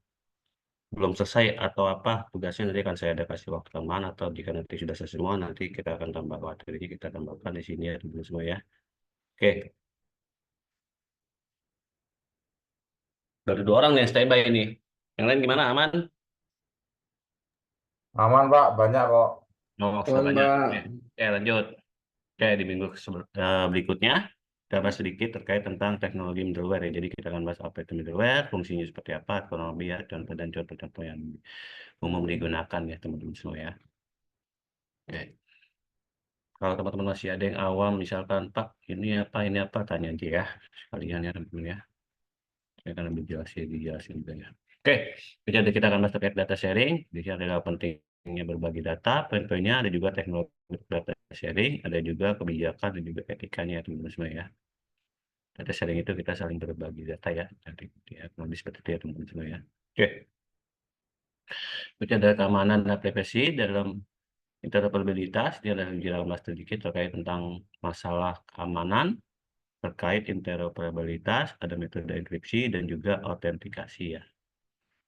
belum selesai atau apa tugasnya, nanti akan saya ada kasih waktu tambahan, atau jika nanti sudah selesai semua, nanti kita akan tambah materinya, kita tambahkan di sini ya teman-teman semua ya. Oke, baru 2 orang yang standby ini. Yang lain gimana, aman? Aman, Pak. Banyak kok. Oh, Tuan banyak. Pak. Oke, lanjut. Oke, di minggu berikutnya kita bahas sedikit terkait tentang teknologi middleware ya. Jadi kita akan bahas apa itu middleware, fungsinya seperti apa, teknologi ya, contoh dan contoh-contoh yang umum digunakan ya teman-teman semua ya. Oke. Kalau teman-teman masih ada yang awam, misalkan Pak ini apa, tanya aja ya sekalian ya teman-teman ya. Saya akan lebih dijelasin juga ya. Oke, jadi kita akan bahas terkait data sharing. Di sini adalah pentingnya berbagi data, poin-poinnya ada juga teknologi data sharing, ada juga kebijakan dan juga etikanya ya teman-teman semua ya. Data sharing itu kita saling berbagi data ya. Jadi ya, lebih seperti itu ya teman-teman semua ya. Oke. Itu ada keamanan dan privasi dalam interoperabilitas. Dia ada jelas sedikit terkait tentang masalah keamanan terkait interoperabilitas, ada metode enkripsi dan juga autentikasi ya.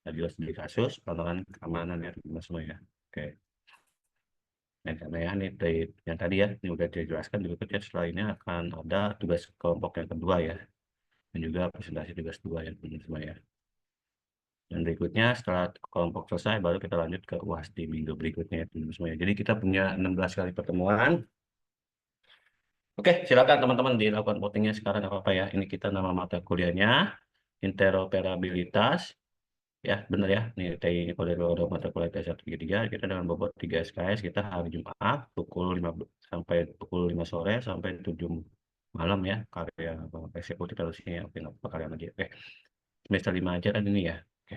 Ada juga studi kasus, pantangan keamanan ya teman-teman semua ya. Oke. Nah, karena ya ini yang tadi ya, ini udah dijelaskan juga setelah ini akan ada tugas kelompok yang kedua ya. Dan juga presentasi tugas 2 ya teman-teman semua ya. Dan berikutnya setelah kelompok selesai baru kita lanjut ke UAS di minggu berikutnya ya teman-teman semua ya. Jadi kita punya 16 kali pertemuan. Oke, silakan teman-teman dilakukan votingnya sekarang apa-apa ya. Ini kita nama mata kuliahnya interoperabilitas. Ya, benar ya. Nih TI Koridor mata kuliah T133 kita dengan bobot 3 SKS kita hari Jumat pukul 5 sampai pukul 5 sore sampai 7 malam ya. Karya eksekutif harusnya ya. Oke, nggak apa-apa kalian aja. Oke. Semester 5 aja kan ini ya. Oke.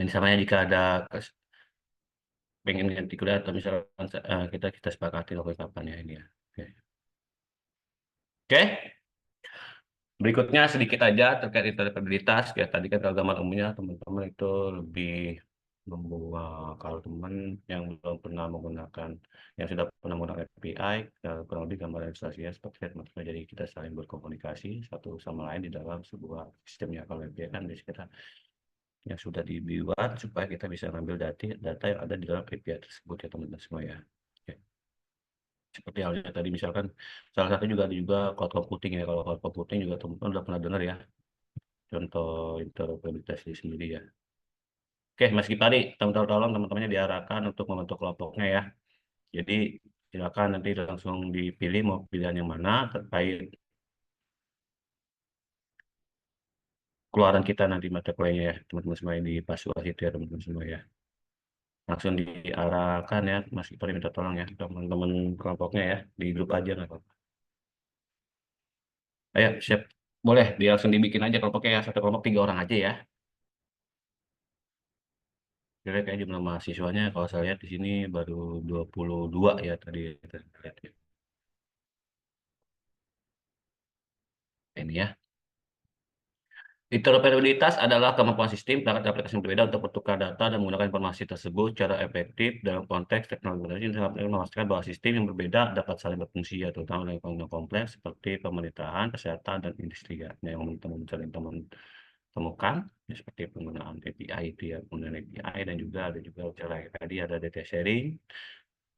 Dan samanya jika ada pengen ganti kuliah atau misalkan kita sepakati waktu kapan ya ini ya. Oke. Oke. Berikutnya sedikit aja terkait interoperabilitas ya, tadi kan gambaran umumnya teman-teman itu lebih membuat, kalau teman yang belum pernah menggunakan, yang sudah pernah menggunakan API kurang lebih gambaran ilustrasinya seperti itu teman-teman. Jadi kita saling berkomunikasi satu sama lain di dalam sebuah sistemnya. Kalau API kan di sekitar yang sudah dibuat supaya kita bisa ngambil data yang ada di dalam KPI tersebut ya teman-teman semua ya. Oke. Seperti halnya tadi misalkan salah satu juga ada juga cloud computing ya. Kalau cloud computing juga teman-teman udah pernah dengar ya contoh interoperabilitas ini sendiri ya. Oke, Mas Gipari, tolong teman-temannya diarahkan untuk membentuk kelompoknya ya. Jadi silakan nanti langsung dipilih mau pilihan yang mana terkait keluaran kita nanti mata kuliahnya ya teman-teman semua yang di Pasuas itu ya teman-teman semua ya. Langsung diarahkan ya Mas Gipari minta tolong ya teman-teman kelompoknya ya di grup aja nggak apa-apa. Ayo siap, boleh dia langsung dibikin aja kelompoknya ya, satu kelompok 3 orang aja ya. Kira kayak jumlah mahasiswanya kalau saya lihat di sini baru 22 ya tadi kita lihat ya. Ini ya. Interoperabilitas adalah kemampuan sistem perangkat aplikasi yang berbeda untuk bertukar data dan menggunakan informasi tersebut secara efektif dalam konteks teknologi ini dapat memastikan bahwa sistem yang berbeda dapat saling berfungsi ya, terutama dalam konteks kompleks seperti pemerintahan, kesehatan, dan industri ya. Nah, yang teman-teman temukan ya, seperti penggunaan API itu ya, penggunaan API dan juga ada juga cara tadi ada data sharing,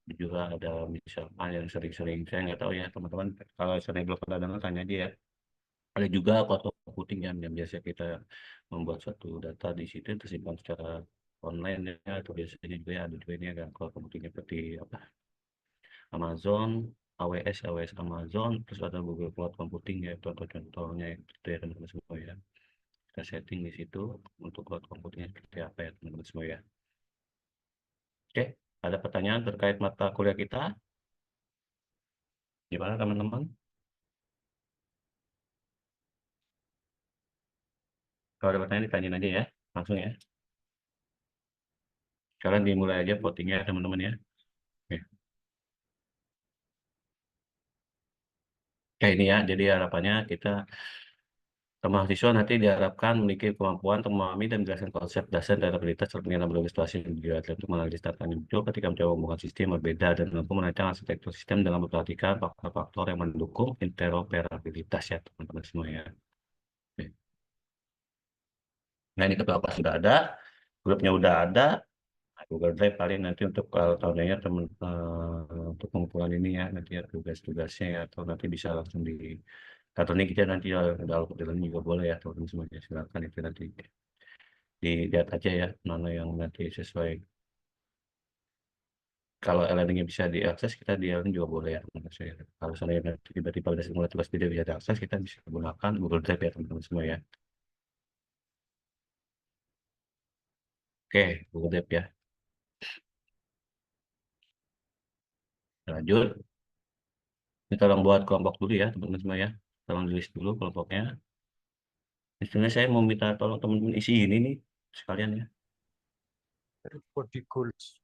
juga ada misalkan yang sering-sering saya nggak tahu ya teman-teman kalau sering belum pernah dengar tanya aja ya. Ada juga cloud computing yang biasa kita membuat suatu data di situ tersimpan secara online ya, atau biasanya juga ya, ada juga ini ada cloud computing seperti apa Amazon, AWS Amazon, terus ada Google Cloud Computing ya, contoh-contohnya itu ya teman-teman semua ya. Kita setting di situ untuk cloud computingnya seperti apa ya teman-teman semua ya. Oke, ada pertanyaan terkait mata kuliah kita? Gimana teman-teman? Kalau ada pertanyaan ditanyain aja ya, langsung ya. Sekarang dimulai aja votingnya ya teman-teman ya. Oke. Kayak ini ya, jadi harapannya kita mahasiswa nanti diharapkan memiliki kemampuan untuk memahami dan menjelaskan konsep dasar dan realitas terkait berbagai situasi yang berbeda untuk menganalisis data yang muncul ketika mencoba membangun sistem berbeda dan mampu merancang arsitektur sistem dalam memperhatikan faktor-faktor yang mendukung interoperabilitas ya teman-teman semua ya. Oke. Nah ini ketua kelas sudah ada, grupnya udah ada, Google Drive paling nanti untuk tahunnya teman untuk pengumpulan ini ya nanti ya tugas-tugasnya ya atau nanti bisa langsung di kartu ini kita nanti dalam dalam juga boleh ya teman-teman semuanya silakan itu nanti dilihat aja ya mana yang nanti sesuai. Kalau e-learningnya bisa diakses kita di e-learning juga boleh ya teman-teman saya. Kalau seandainya nanti tiba-tiba ada semua tugas tidak bisa diakses kita bisa gunakan Google Drive ya teman-teman semua ya. Oke Google Drive ya. Lanjut. Ini tolong buat kelompok dulu ya teman-teman semua ya. Tolong di list dulu kelompoknya. Istilahnya saya mau minta tolong teman-teman isi ini nih sekalian ya. Body goals.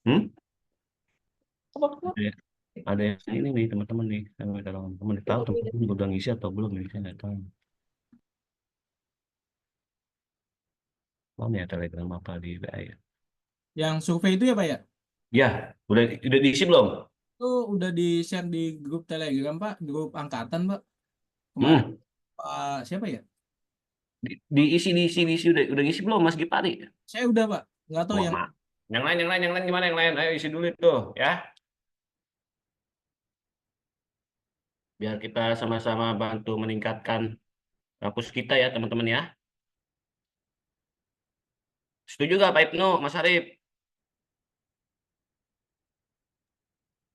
Hmm? Ada, ada yang ini nih teman-teman nih. Saya minta tolong teman-teman tahu teman-teman udah ngisi atau belum nih saya nggak tahu. Mana ya Telegram apa di WA ya? Yang survei itu ya Pak ya? Ya, udah diisi belum? Itu udah di-share di grup Telegram Pak, grup angkatan Pak. Kemarin Hmm. Pak siapa ya? Diisi udah ngisi belum Mas Gipari? Saya udah Pak, nggak tahu Wah, yang Mak. Yang lain gimana yang lain? Ayo isi dulu itu ya. Biar kita sama-sama bantu meningkatkan kampus kita ya teman-teman ya. Setuju gak Pak Ibnu, Mas Arif?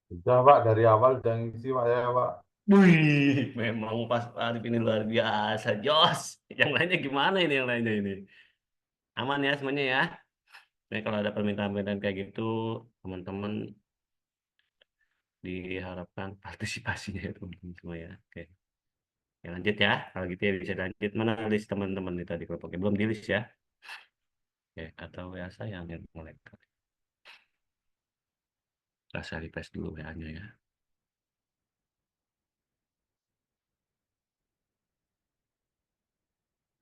Sudah Pak, dari awal udah ngisi Pak ya Pak. Wih, memang Mas Arif ini luar biasa, Jos. Yang lainnya gimana ini yang lainnya ini? Aman ya semuanya ya. Nah, kalau ada permintaan-permintaan kayak gitu, teman-teman diharapkan partisipasinya ya teman-teman semua ya. Oke. Ya, lanjut ya. Kalau gitu ya bisa lanjut. Mana list teman-teman nih tadi kelompoknya? Belum di list ya. Oke. Atau ya saya yang mulai. Saya request dulu WA-nya ya.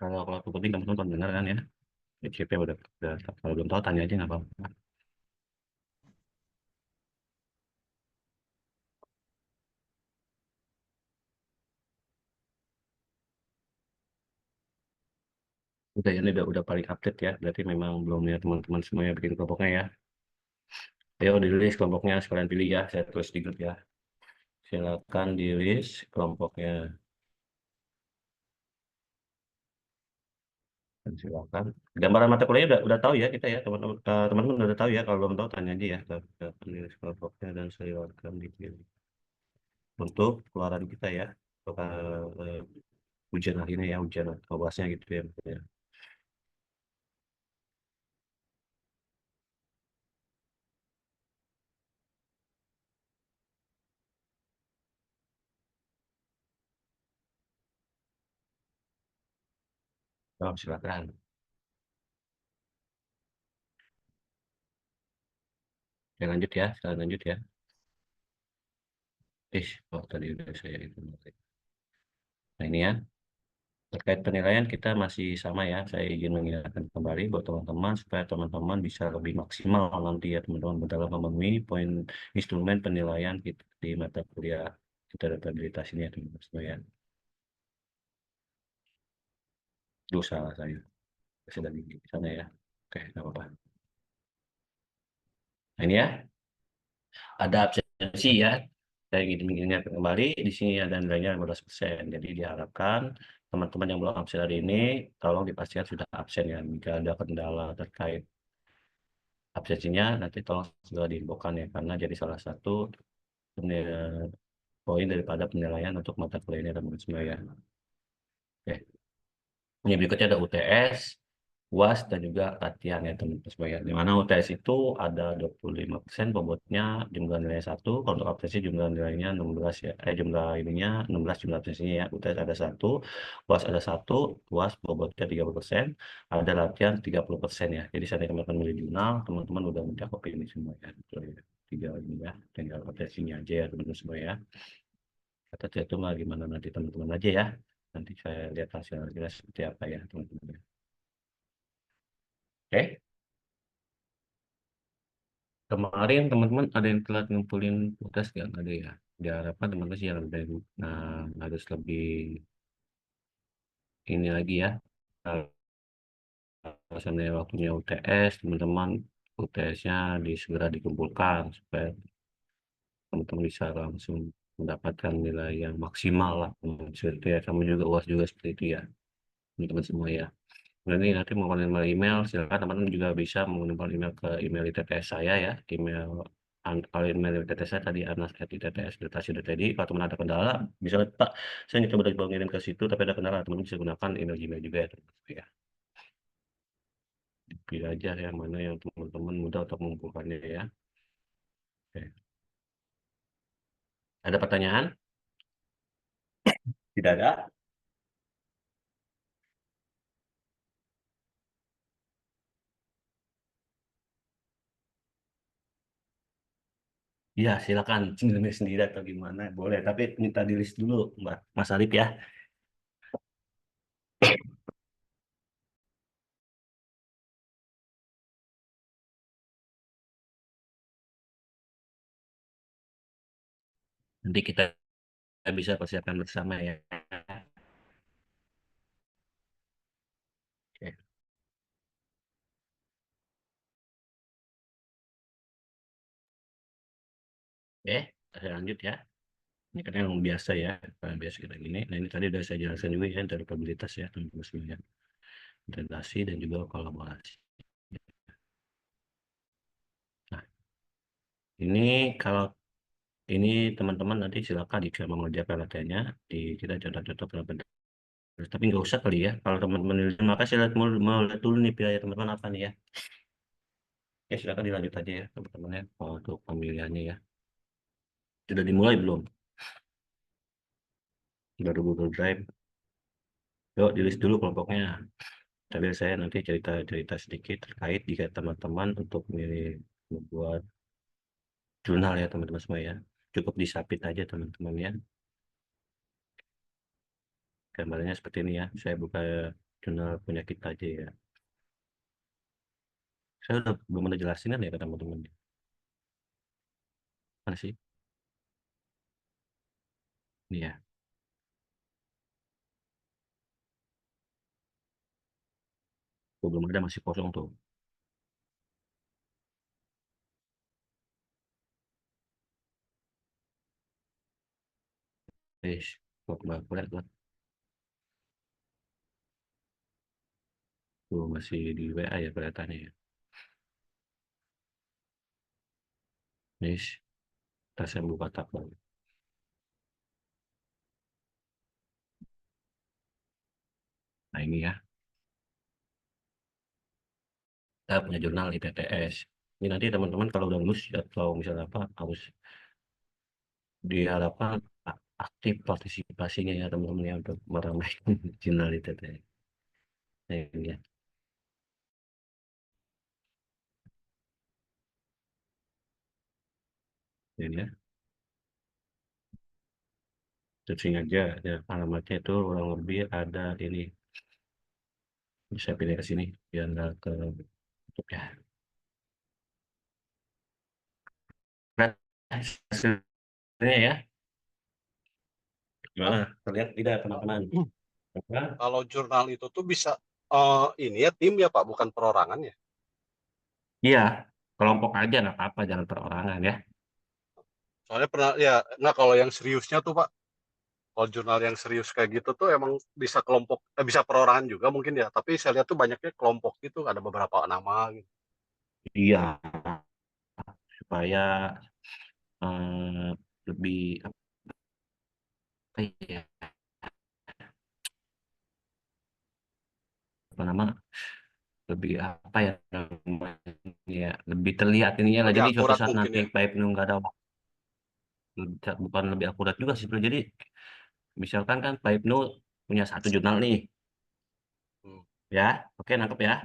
Kalau aku penting teman-teman dengar kan ya. CP udah kalau belum tahu tanya aja nggak apa-apa. Udah ya, ini udah paling update ya. Berarti memang belum ya teman-teman semuanya bikin kelompoknya ya. Ayo di list kelompoknya sekalian pilih ya. Saya tulis di grup ya. Silakan di list kelompoknya. Dan silakan. Gambaran mata kuliahnya udah tahu ya kita ya teman-teman. Teman-teman udah tahu ya. Kalau belum tahu tanya aja ya. Silakan di list kelompoknya dan silakan dipilih. Untuk keluaran kita ya. Untuk ujian akhirnya ya, ujian awasnya gitu ya. Oh, silakan. Ya, lanjut ya, silakan lanjut ya. Oh tadi udah saya itu. Nah ini ya, terkait penilaian kita masih sama ya. Saya izin mengingatkan kembali buat teman-teman supaya teman-teman bisa lebih maksimal nanti ya teman-teman dalam memenuhi poin instrumen penilaian kita di mata kuliah kita adaptabilitas ini ya teman-teman semua ya. Itu salah saya. Sudah di sana ya. Oke, nggak apa-apa. Nah ini ya, ada absensi ya. Saya ingin mengingatkan kembali, di sini ada nilainya 15%. Jadi diharapkan teman-teman yang belum absen hari ini, tolong dipastikan sudah absen ya. Jika ada kendala terkait absensinya, nanti tolong segera diinfokan ya. Karena jadi salah satu poin daripada penilaian untuk mata kuliah ini teman-teman semua ya. Oke. Ini berikutnya ada UTS, UAS, dan juga latihan ya teman-teman semuanya. Di mana UTS itu ada 25% bobotnya jumlah nilai 1, kalau untuk absensi jumlah nilainya 16 ya. Jumlah ininya 16 jumlah absensinya ya. UTS ada 1, UAS ada 1, UAS bobotnya 30%, ada latihan 30% ya. Jadi saat teman-teman milih jurnal, teman-teman udah mencakup ini semua ya. Betul ya. Tiga ini ya, tinggal absensinya aja ya teman-teman semua ya. Kata saya itu mah gimana nanti teman-teman aja ya. Nanti saya lihat hasilnya seperti apa ya teman-teman. Oke. Kemarin teman-teman ada yang telat ngumpulin tugas nggak? Nggak ada ya. Diharapkan teman-teman sih yang lebih, harus lebih ini lagi ya. Alasannya waktunya UTS, teman-teman UTS-nya segera dikumpulkan supaya teman-teman bisa langsung mendapatkan nilai yang maksimal lah. Seperti itu ya. Sama juga UAS juga seperti itu ya. Teman-teman semua ya. Nanti mau email email, silakan teman-teman juga bisa mengirimkan email ke email ITTS saya ya, email kalau email ITTS saya tadi anas@itts.ac.id. Kalau teman ada kendala, bisa Pak, saya coba ngirim ke situ, tapi ada kendala, teman bisa gunakan email Gmail juga ya teman-teman ya. Pilih aja yang mana yang teman-teman mudah untuk mengumpulkannya ya. Oke. Ada pertanyaan? Tidak ada? Iya, silakan sendiri sendiri atau gimana, boleh. Tapi minta di list dulu, Mbak Mas Arif ya. Nanti kita bisa persiapkan bersama ya. Oke, oke, saya lanjut ya. Ini kan yang biasa ya, biasa kita gini. Nah ini tadi udah saya jelaskan juga ya, interoperabilitas ya, teman-teman semuanya. Integrasi dan juga kolaborasi. Nah, ini kalau ini teman-teman nanti silakan jika mau mengerjakan latihannya, kita contoh-contoh pendapat. Tapi nggak usah kali ya, kalau teman-teman maka saya mau lihat dulu nih pilih teman-teman apa nih ya. Ya silakan dilanjut aja ya teman-teman ya, untuk pemilihannya ya. Sudah dimulai belum? Baru Google Drive. Yuk, di list dulu kelompoknya. Tapi saya nanti cerita-cerita sedikit terkait jika teman-teman untuk membuat jurnal ya teman-teman semua ya. Cukup disapit aja teman-teman ya. Gambarnya seperti ini ya. Saya buka jurnal punya kita aja ya. Saya udah belum ada jelasin kan ya ke teman-teman. Mana sih? Ini ya. Belum ada, masih kosong tuh. Boleh buat. Tuh masih di WA ya kelihatannya ya. Kita saya buka tab baru. Nah ini ya, kita punya jurnal ITTS. Ini nanti teman-teman kalau udah lulus atau misalnya apa harus diharapkan aktif partisipasinya ya teman-teman ya untuk meramaikan jurnal ITTS. Nah, ini ya. Ini ya. Searching aja ya, alamatnya itu kurang lebih ada ini. Bisa pilih ke sini biar nggak ke YouTube ya. Nah, hasilnya ya. Gimana? Terlihat tidak teman-teman? Nah, Kalau jurnal itu tuh bisa ini ya tim ya Pak, bukan perorangan ya. iya, kelompok aja nggak apa-apa, jangan perorangan ya. Soalnya pernah ya, nggak kalau yang seriusnya tuh Pak, kalau jurnal yang serius kayak gitu tuh emang bisa kelompok, bisa perorangan juga mungkin ya. Tapi saya lihat tuh banyaknya kelompok gitu, ada beberapa nama gitu. Iya, supaya lebih apa ya, apa nama, lebih apa ya namanya, ya, lebih terlihat ininya lah. Lebih Jadi suatu akurat saat mungkin nanti ya. Pak Ibnu nggak ada waktu, bukan lebih akurat juga sih, Bro. Jadi misalkan kan Pak Ibnu punya satu jurnal nih, Hmm. ya, oke nangkep ya.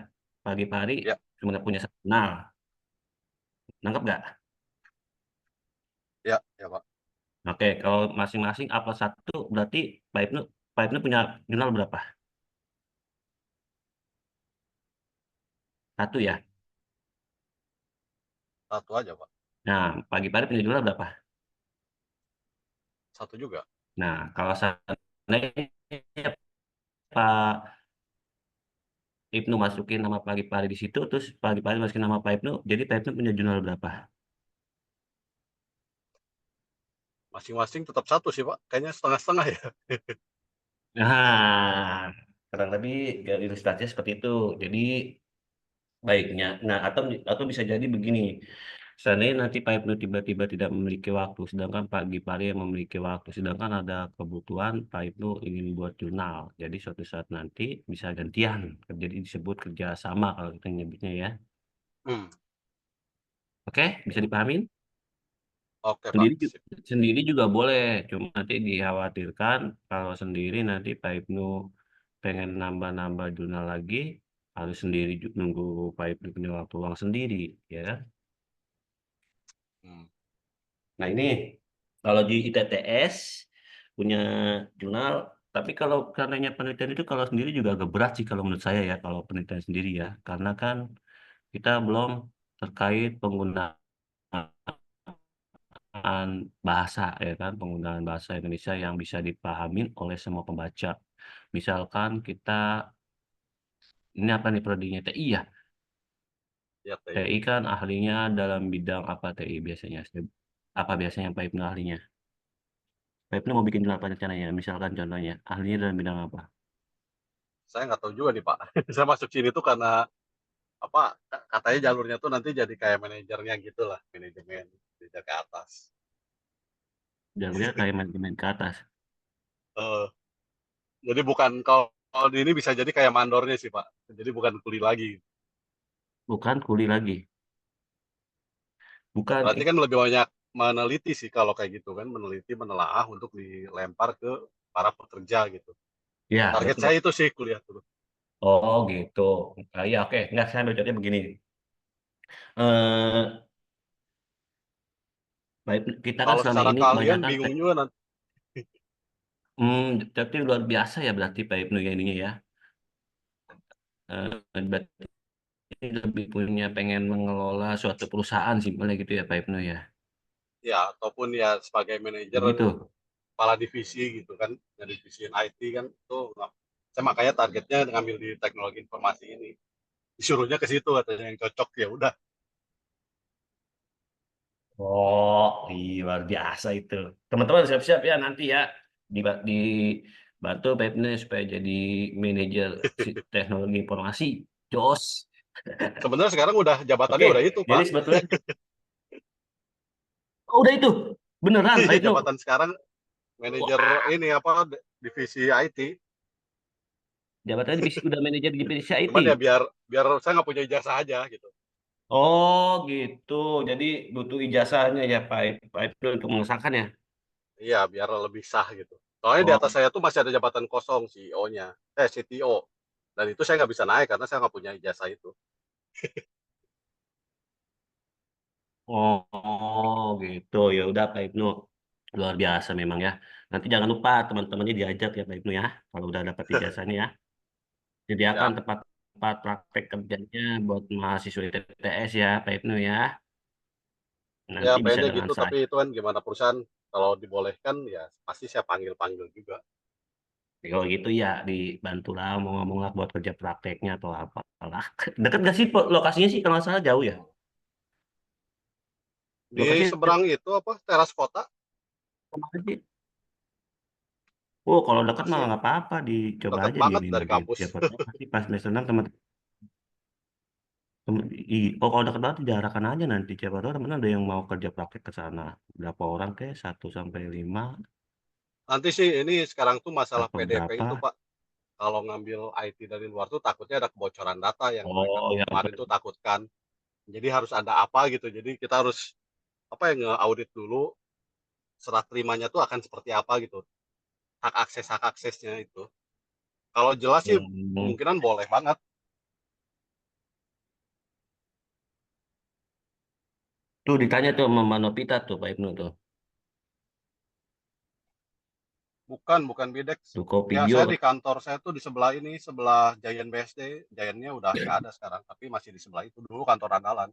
Pagi-pagi Ya, cuma punya satu jurnal, nangkep nggak? ya Pak. Oke, kalau masing-masing upload satu, berarti Pak Ibnu punya jurnal berapa? Satu ya. Satu aja Pak. Nah, pagi-pagi punya jurnal berapa? Satu juga. Nah, kalau seandainya Pak Ibnu masukin nama pagi-pagi di situ, terus pagi-pagi masukin nama Pak Ibnu, jadi Pak Ibnu punya jurnal berapa? Masing-masing tetap satu sih Pak. Kayaknya setengah-setengah ya. Nah, kurang lebih ilustrasinya seperti itu. Jadi baiknya, nah atau bisa jadi begini. Seandainya nanti Pak Ibnu tiba-tiba tidak memiliki waktu, sedangkan pagi-pagi yang memiliki waktu, sedangkan ada kebutuhan Pak Ibnu ingin buat jurnal. Jadi suatu saat nanti bisa gantian, jadi disebut kerjasama kalau kita nyebutnya ya. Hmm. Oke, bisa dipahamin? Oke Pak. Sendiri Sip. sendiri juga boleh, cuma nanti dikhawatirkan kalau sendiri nanti Pak Ibnu pengen nambah-nambah jurnal lagi, harus sendiri nunggu Pak Ibnu punya waktu luang sendiri, ya kan? Hmm. Nah ini kalau di ITTS punya jurnal, tapi kalau karenanya penelitian itu kalau sendiri juga agak berat sih kalau menurut saya ya, kalau penelitian sendiri ya, karena kan kita belum terkait penggunaan bahasa ya kan, penggunaan bahasa Indonesia yang bisa dipahamin oleh semua pembaca. Misalkan kita ini apa nih prodinya TI ya? Ya TI. TI kan ahlinya dalam bidang apa TI biasanya? Apa biasanya Pak Ibnu ahlinya? Pak Ibnu mau bikin jurnal apa rencananya? Misalkan contohnya, ahlinya dalam bidang apa? Saya nggak tahu juga nih Pak. Saya masuk sini tuh karena apa katanya jalurnya tuh nanti jadi kayak manajernya gitu lah, manajemen manajer ke atas. Jalurnya kayak manajemen ke atas. Eh, jadi bukan kalau di ini bisa jadi kayak mandornya sih Pak. Jadi bukan kuli lagi. Bukan kuli lagi. Bukan. Berarti kan lebih banyak meneliti sih kalau kayak gitu kan, meneliti, menelaah untuk dilempar ke para pekerja gitu. Ya, Target betul. saya itu sih kuliah dulu. Oh, gitu. Nah, ya, oke. Nggak, saya ambil contohnya begini. Eh, kita kan Kalau selama secara ini keahlian kebanyakan, bingung juga nanti. tapi luar biasa ya berarti Pak Ibnu ya ininya ya. Berarti lebih punya pengen mengelola suatu perusahaan simpelnya gitu ya Pak Ibnu ya. Ya, ataupun ya sebagai manajer Begitu. kepala divisi gitu kan, dari divisi IT kan itu saya makanya targetnya ngambil di teknologi informasi ini. disuruhnya ke situ katanya yang cocok, ya udah. Oh, iya luar biasa itu. Teman-teman siap-siap ya nanti ya dibantu Pak Ibnu supaya jadi manajer teknologi informasi. Jos. Sebenarnya sekarang udah jabatannya Oke, udah itu jadi Pak. sebetulnya oh, udah itu. Beneran Pak Iya, Ibnu. jabatan sekarang manajer Wah, ini apa divisi IT. jabatannya udah manajer divisi IT. Cuman ya biar biar saya nggak punya ijazah aja gitu. Oh, gitu. Jadi butuh ijazahnya ya Pak Ibnu untuk mengesahkan ya. Iya, biar lebih sah gitu. Soalnya di atas Oh, saya tuh masih ada jabatan kosong CEO-nya, CTO. Dan itu saya nggak bisa naik karena saya nggak punya ijazah itu. oh, gitu. Ya udah Pak Ibnu. Luar biasa memang ya. Nanti jangan lupa teman-temannya diajak ya Pak Ibnu ya. Kalau udah dapat ijazahnya ya. Sediakan Ya, tempat-tempat praktek kerjanya buat mahasiswa ITTS ya Pak Ibnu ya. ya Nanti bisa pengennya dengan gitu, saya. tapi itu kan gimana perusahaan kalau dibolehkan ya pasti saya panggil-panggil juga. Kalau gitu ya dibantu lah ngomong-ngomong lah buat kerja prakteknya atau apalah. Dekat gak sih lokasinya sih kalau nggak salah jauh ya. Di Lokasinya seberang itu apa teras kota kemana sih? Oh, kalau dekat mah masih nggak apa-apa, dicoba dekat aja di banget ini dari nanti. kampus. Siapa tahu nanti pas semester 6 oh kalau dekat banget diarahkan aja nanti. Siapa tahu teman ada yang mau kerja praktek ke sana. Berapa orang kayak 1 sampai 5 Nanti sih ini sekarang tuh masalah atau PDP berapa? itu Pak. Kalau ngambil IT dari luar tuh takutnya ada kebocoran data yang mereka Oh ya, kemarin tuh takutkan. Jadi harus ada apa gitu. Jadi kita harus apa ya nge-audit dulu serah terimanya tuh akan seperti apa gitu. Hak aksesnya itu. Kalau jelas sih hmm. kemungkinan boleh banget. Tuh ditanya tuh sama Mbak Novita tuh Pak Ibnu tuh. Bukan Bidex. Tuh Ya Kopibio. saya di kantor saya tuh di sebelah ini, sebelah Giant BSD. Giantnya udah nggak ada sekarang, tapi masih di sebelah itu. Dulu kantor andalan.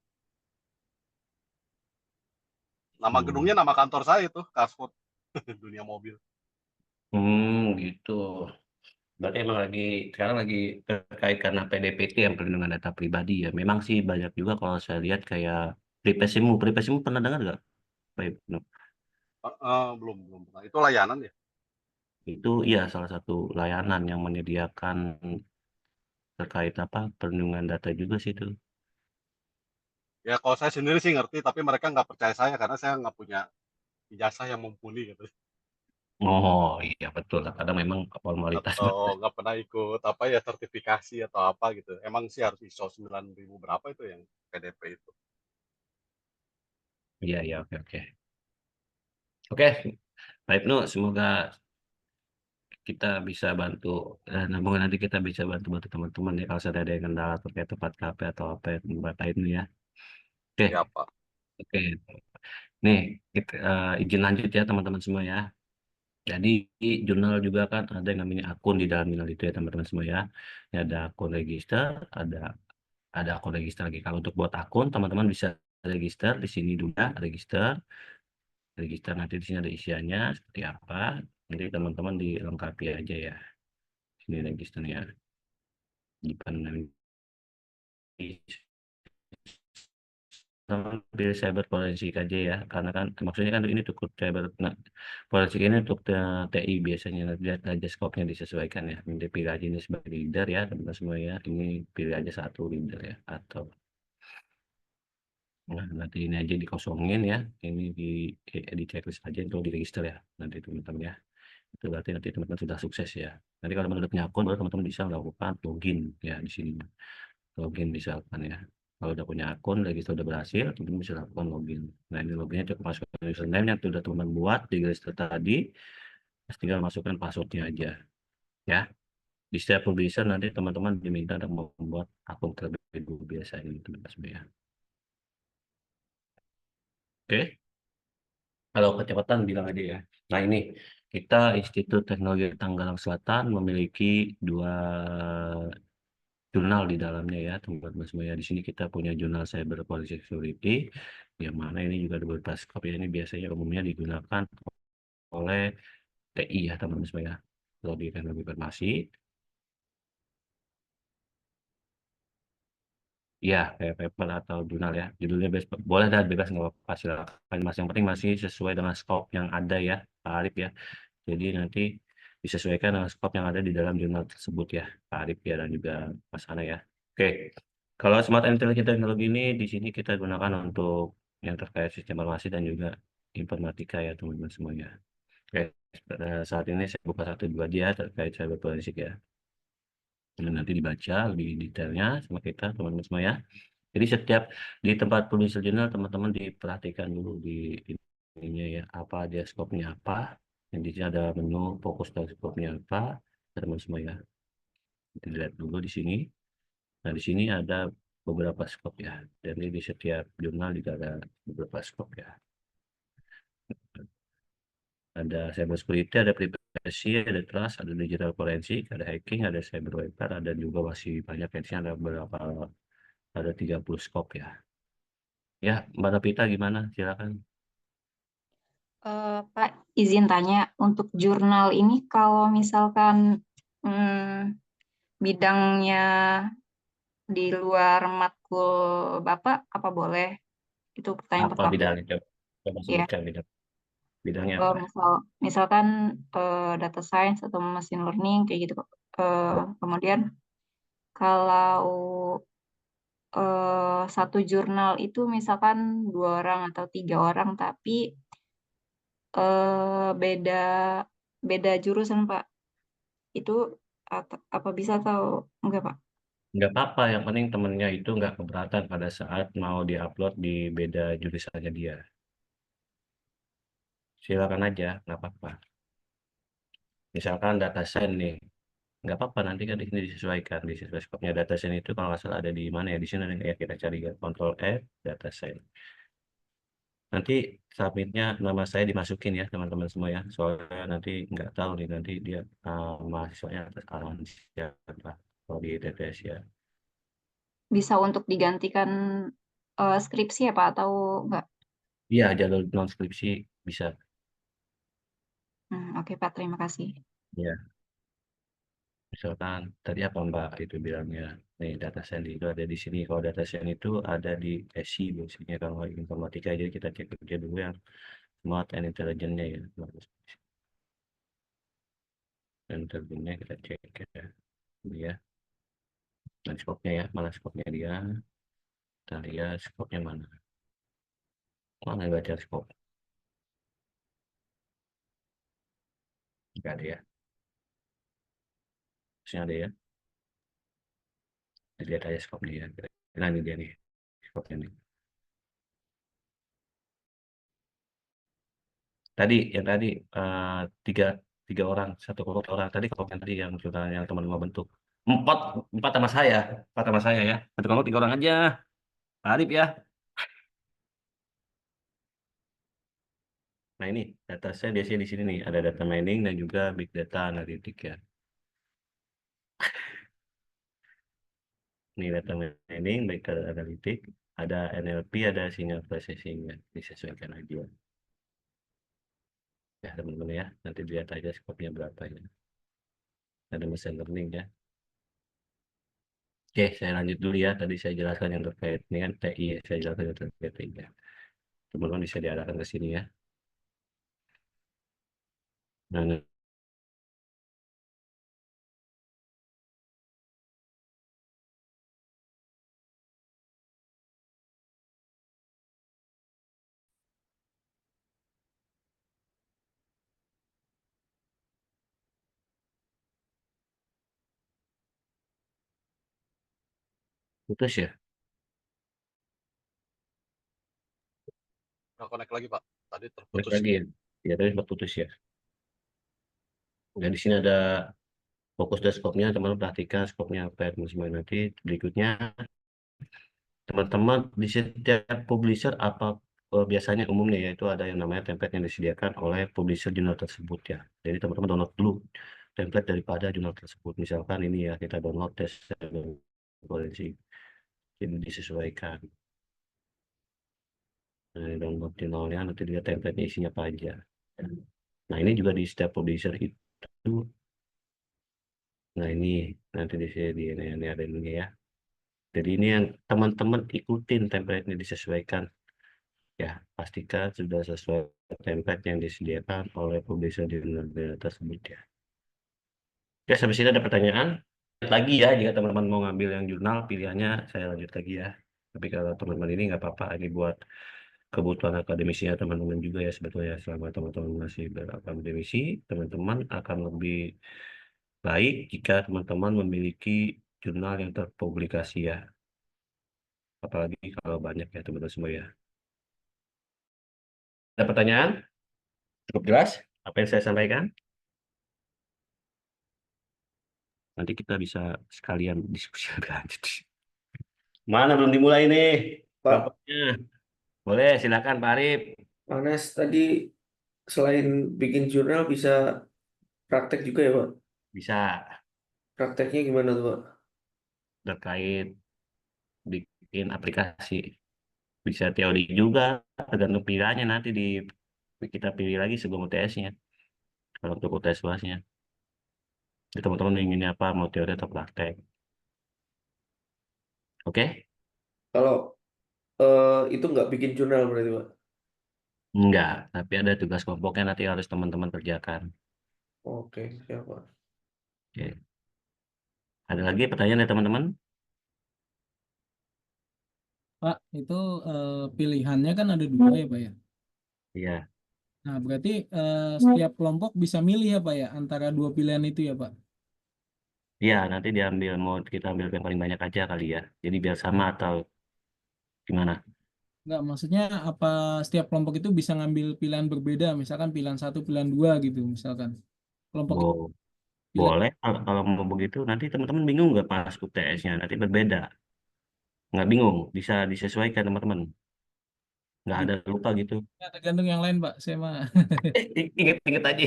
Nama gedungnya Hmm. nama kantor saya itu, Carrefour dunia mobil. Gitu. Berarti emang sekarang lagi terkait karena PDPT yang perlindungan data pribadi ya. Memang sih banyak juga kalau saya lihat kayak Privasimu pernah dengar nggak Pak Ibnu? Belum pernah. Itu layanan ya. Itu iya salah satu layanan yang menyediakan terkait apa perlindungan data juga sih itu. Ya kalau saya sendiri sih ngerti, tapi mereka nggak percaya saya karena saya nggak punya ijazah yang mumpuni gitu. Oh iya betul. Kadang memang formalitas. Atau nggak pernah ikut apa ya sertifikasi atau apa gitu. Emang sih harus ISO 9000 berapa itu yang PDP itu. Iya iya oke oke. Oke, Pak Ibnu semoga kita bisa bantu namun nanti kita bisa bantu teman-teman ya kalau sudah ada yang kendala terkait tempat kafe atau apa yang Pak Ibnu ya. Oke, Ya Pak. oke. Nih, kita izin lanjut ya teman-teman semua ya. Jadi jurnal juga kan ada yang namanya akun di dalam jurnal itu ya teman-teman semua ya. Ini ada akun register, ada akun register lagi. Kalau untuk buat akun teman-teman bisa register di sini dulu ya, register nanti di sini ada isiannya seperti apa. Nanti teman-teman dilengkapi aja ya. Sini registernya. Pilih cyber forensik aja ya karena kan maksudnya kan ini cukup cyber forensik ini untuk TI biasanya lihat aja skopnya disesuaikan ya nanti pilih aja ini sebagai leader ya teman-teman semua ya ini pilih aja satu leader ya atau nah, nanti ini aja dikosongin ya ini di checklist aja untuk di register ya nanti teman-teman ya itu berarti nanti teman-teman sudah sukses ya nanti kalau teman-teman udah punya akun baru teman-teman bisa melakukan login ya di sini login misalkan ya kalau udah punya akun register udah berhasil teman bisa lakukan login nah ini loginnya cukup masukkan username yang sudah teman buat di register tadi tinggal masukkan passwordnya aja ya di setiap publisher nanti teman-teman diminta untuk membuat akun terlebih dahulu biasanya teman-teman semua ya oke kalau kecepatan bilang aja ya nah ini kita Institut Teknologi Tanggerang Selatan memiliki 2 jurnal di dalamnya ya teman-teman semua ya di sini kita punya jurnal cyber policy security yang mana ini juga ada beberapa skop ya ini biasanya umumnya digunakan oleh TI ya teman-teman semua ya kalau di teknologi informasi Iya, kayak paper atau jurnal ya. Judulnya boleh dan bebas nggak apa-apa silakan Mas. Yang penting masih sesuai dengan scope yang ada ya, Pak Arif ya. Jadi nanti disesuaikan dengan scope yang ada di dalam jurnal tersebut ya, Pak Arif ya dan juga Mas Ana ya. Oke. Kalau Smart Intelligent Technology ini di sini kita gunakan untuk yang terkait sistem informasi dan juga informatika ya teman-teman semuanya. Oke, saat ini saya buka satu dua dia terkait cyber forensik ya. Dan nanti dibaca lebih detailnya sama kita teman-teman semua ya. Jadi setiap di tempat publisher jurnal teman-teman diperhatikan dulu di ininya ya, apa dia skopnya apa, yang di sini ada menu fokus dan skopnya apa, teman-teman semua ya. Dilihat dulu di sini. Nah, di sini ada beberapa skop ya. Dan ini di setiap jurnal juga ada beberapa skop ya. Ada cyber security, ada privacy, ada trust, ada digital forensik, ada hacking, ada cyber warfare, ada juga masih banyak ya. Di sini ada beberapa, ada 30 skop ya. Ya, Mbak Napita gimana? Silakan. Pak, izin tanya, untuk jurnal ini kalau misalkan bidangnya di luar matkul Bapak, apa boleh? Itu pertanyaan Apa pertama. bidangnya? Coba Ya, sebutkan bidangnya apa? misalkan data science atau machine learning kayak gitu, Pak. Kemudian kalau satu jurnal itu misalkan 2 orang atau 3 orang, tapi beda beda jurusan, Pak. Itu apa bisa atau enggak, Pak? Nggak apa-apa, yang penting temennya itu nggak keberatan pada saat mau diupload di beda jurusannya dia. Silakan aja, nggak apa-apa. Misalkan data science nih, nggak apa-apa nanti kan di sini disesuaikan di sesuai skopnya. Data science itu kalau nggak salah ada di mana ya, di sini ada ya, kita cari ya, Ctrl F data science. Nanti submitnya nama saya dimasukin ya teman-teman semua ya, soalnya nanti nggak tahu nih nanti dia mahasiswanya atas arahan siapa kalau di TTS ya. Bisa untuk digantikan skripsi ya, Pak, atau enggak? Iya, jalur non skripsi bisa Oke, Pak, terima kasih. ya. Misalkan tadi apa Mbak itu bilangnya, nih data science itu ada di sini. Kalau data science itu ada di SI biasanya kalau informatika, jadi kita cek aja dulu yang smart and intelligent-nya ya. Dan intelligent-nya kita cek ya. Ini ya. Dan skopnya ya, mana skopnya dia. Kita lihat skopnya mana. Mana baca skop? Enggak ada ya. Harusnya ada ya. Lihat aja skopnya ya. Nah ini dia nih. Skopnya nih. Tadi yang tadi tiga tiga orang satu kelompok orang tadi kelompok yang tadi yang sudah yang teman-teman bentuk empat empat sama saya ya satu kelompok 3 orang aja Arif ya. Nah ini data saya biasanya di sini nih ada data mining dan juga big data analitik ya. Ini data mining big data analitik, ada NLP, ada signal processing ya, disesuaikan aja ya teman-teman ya, nanti lihat aja skopnya berapa ya. Ada machine learning ya. Oke, saya lanjut dulu ya. Tadi saya jelaskan yang terkait dengan TI, ya. Saya jelaskan yang terkait TI ya. Teman-teman bisa diarahkan ke sini ya. Nah, putus ya. Nggak connect lagi Pak. Tadi Balik terputus. lagi ya. Ya, tadi sempat putus ya. Dan di sini ada fokus dan skopnya, teman-teman perhatikan skopnya apa ya teman-teman. Nanti berikutnya teman-teman di setiap publisher apa biasanya umumnya yaitu ada yang namanya template yang disediakan oleh publisher jurnal tersebut ya. Jadi teman-teman download dulu template daripada jurnal tersebut. Misalkan ini ya kita download tes forensik, jadi disesuaikan. Nah, download jurnalnya nanti lihat template-nya isinya apa aja. Nah ini juga di setiap publisher itu. Nah ini nanti di sini ini ada ini ya. Jadi ini yang teman-teman ikutin template-nya disesuaikan. Ya, pastikan sudah sesuai template yang disediakan oleh publisher di jurnal tersebut ya. Oke, sampai sini ada pertanyaan? Lagi ya, jika teman-teman mau ngambil yang jurnal, pilihannya saya lanjut lagi ya. Tapi kalau teman-teman ini nggak apa-apa, ini buat kebutuhan akademisinya teman-teman juga ya sebetulnya. Selama teman-teman masih berakademisi, teman-teman akan lebih baik jika teman-teman memiliki jurnal yang terpublikasi ya. Apalagi kalau banyak ya teman-teman semua ya. Ada pertanyaan? Cukup jelas apa yang saya sampaikan? Nanti kita bisa sekalian diskusi lebih lanjut. Mana belum dimulai nih? Pak, Kelompoknya. Boleh, silakan Pak Arif. Anes tadi selain bikin jurnal bisa praktek juga ya Pak? Bisa Prakteknya gimana tuh Pak? terkait bikin aplikasi. Bisa teori juga, tergantung pilihannya nanti kita pilih lagi sebelum UTS-nya. Kalau untuk UTS luasnya. Jadi teman-teman inginnya apa, mau teori atau praktek. Oke? Kalau itu nggak bikin jurnal berarti Pak? Enggak, tapi ada tugas kelompoknya nanti harus teman-teman kerjakan. Oke, siap Pak. Oke. Ada lagi pertanyaan dari teman-teman? Pak, itu pilihannya kan ada 2 ya Pak ya. Iya. Nah, berarti setiap kelompok bisa milih ya Pak ya antara 2 pilihan itu ya Pak. Iya, nanti kita ambil yang paling banyak aja kali ya. Jadi biar sama atau gimana? Enggak, maksudnya apa setiap kelompok itu bisa ngambil pilihan berbeda, misalkan pilihan 1, pilihan 2 gitu, misalkan. Kelompok itu Bo- pilihan. Boleh, kalau mau begitu nanti teman-teman bingung nggak pas UTS-nya? Nanti berbeda. Nggak bingung, bisa disesuaikan teman-teman. Nggak ada lupa gitu. Ya, tergantung yang lain Pak, saya mah. Ingat-ingat aja.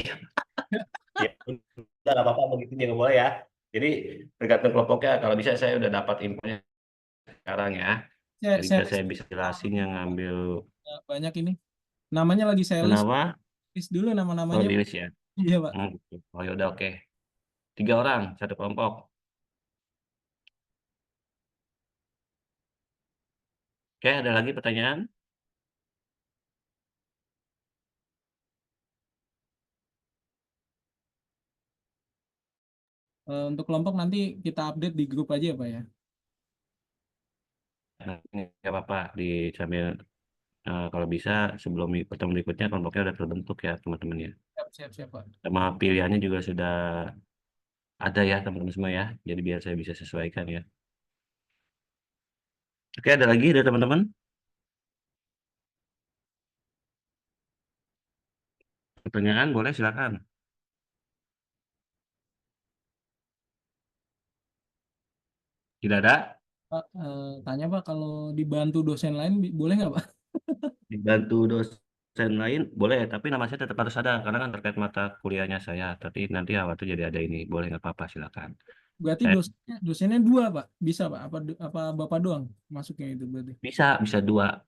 Ya, udah nggak apa-apa begitu juga boleh ya. Jadi tergantung kelompoknya. Kalau bisa saya udah dapat infonya sekarang ya. Jadi saya bisa jelasin yang ngambil banyak ini. Namanya lagi saya list. kenapa? List dulu Oh, nama-namanya. di list ya. Iya Pak. Gitu. Oh yaudah oke. 3 orang, satu kelompok. Oke, ada lagi pertanyaan? Untuk kelompok nanti kita update di grup aja ya Pak ya. Nah, ini nggak apa-apa di sambil kalau bisa sebelum pertemuan berikutnya kelompoknya udah terbentuk ya teman-teman ya. Siap Pak. Sama pilihannya juga sudah ada ya teman-teman semua ya. Jadi biar saya bisa sesuaikan ya. Oke, ada lagi dari teman-teman? Pertanyaan boleh silakan. Tidak ada? Pak, tanya Pak, kalau dibantu dosen lain boleh nggak Pak? Dibantu dosen lain boleh, tapi nama saya tetap harus ada karena kan terkait mata kuliahnya saya. Tapi nanti awal itu jadi ada ini, boleh nggak apa-apa silakan. Berarti Saya dosennya 2 Pak, bisa Pak? Apa Bapak doang masuknya itu berarti? bisa 2.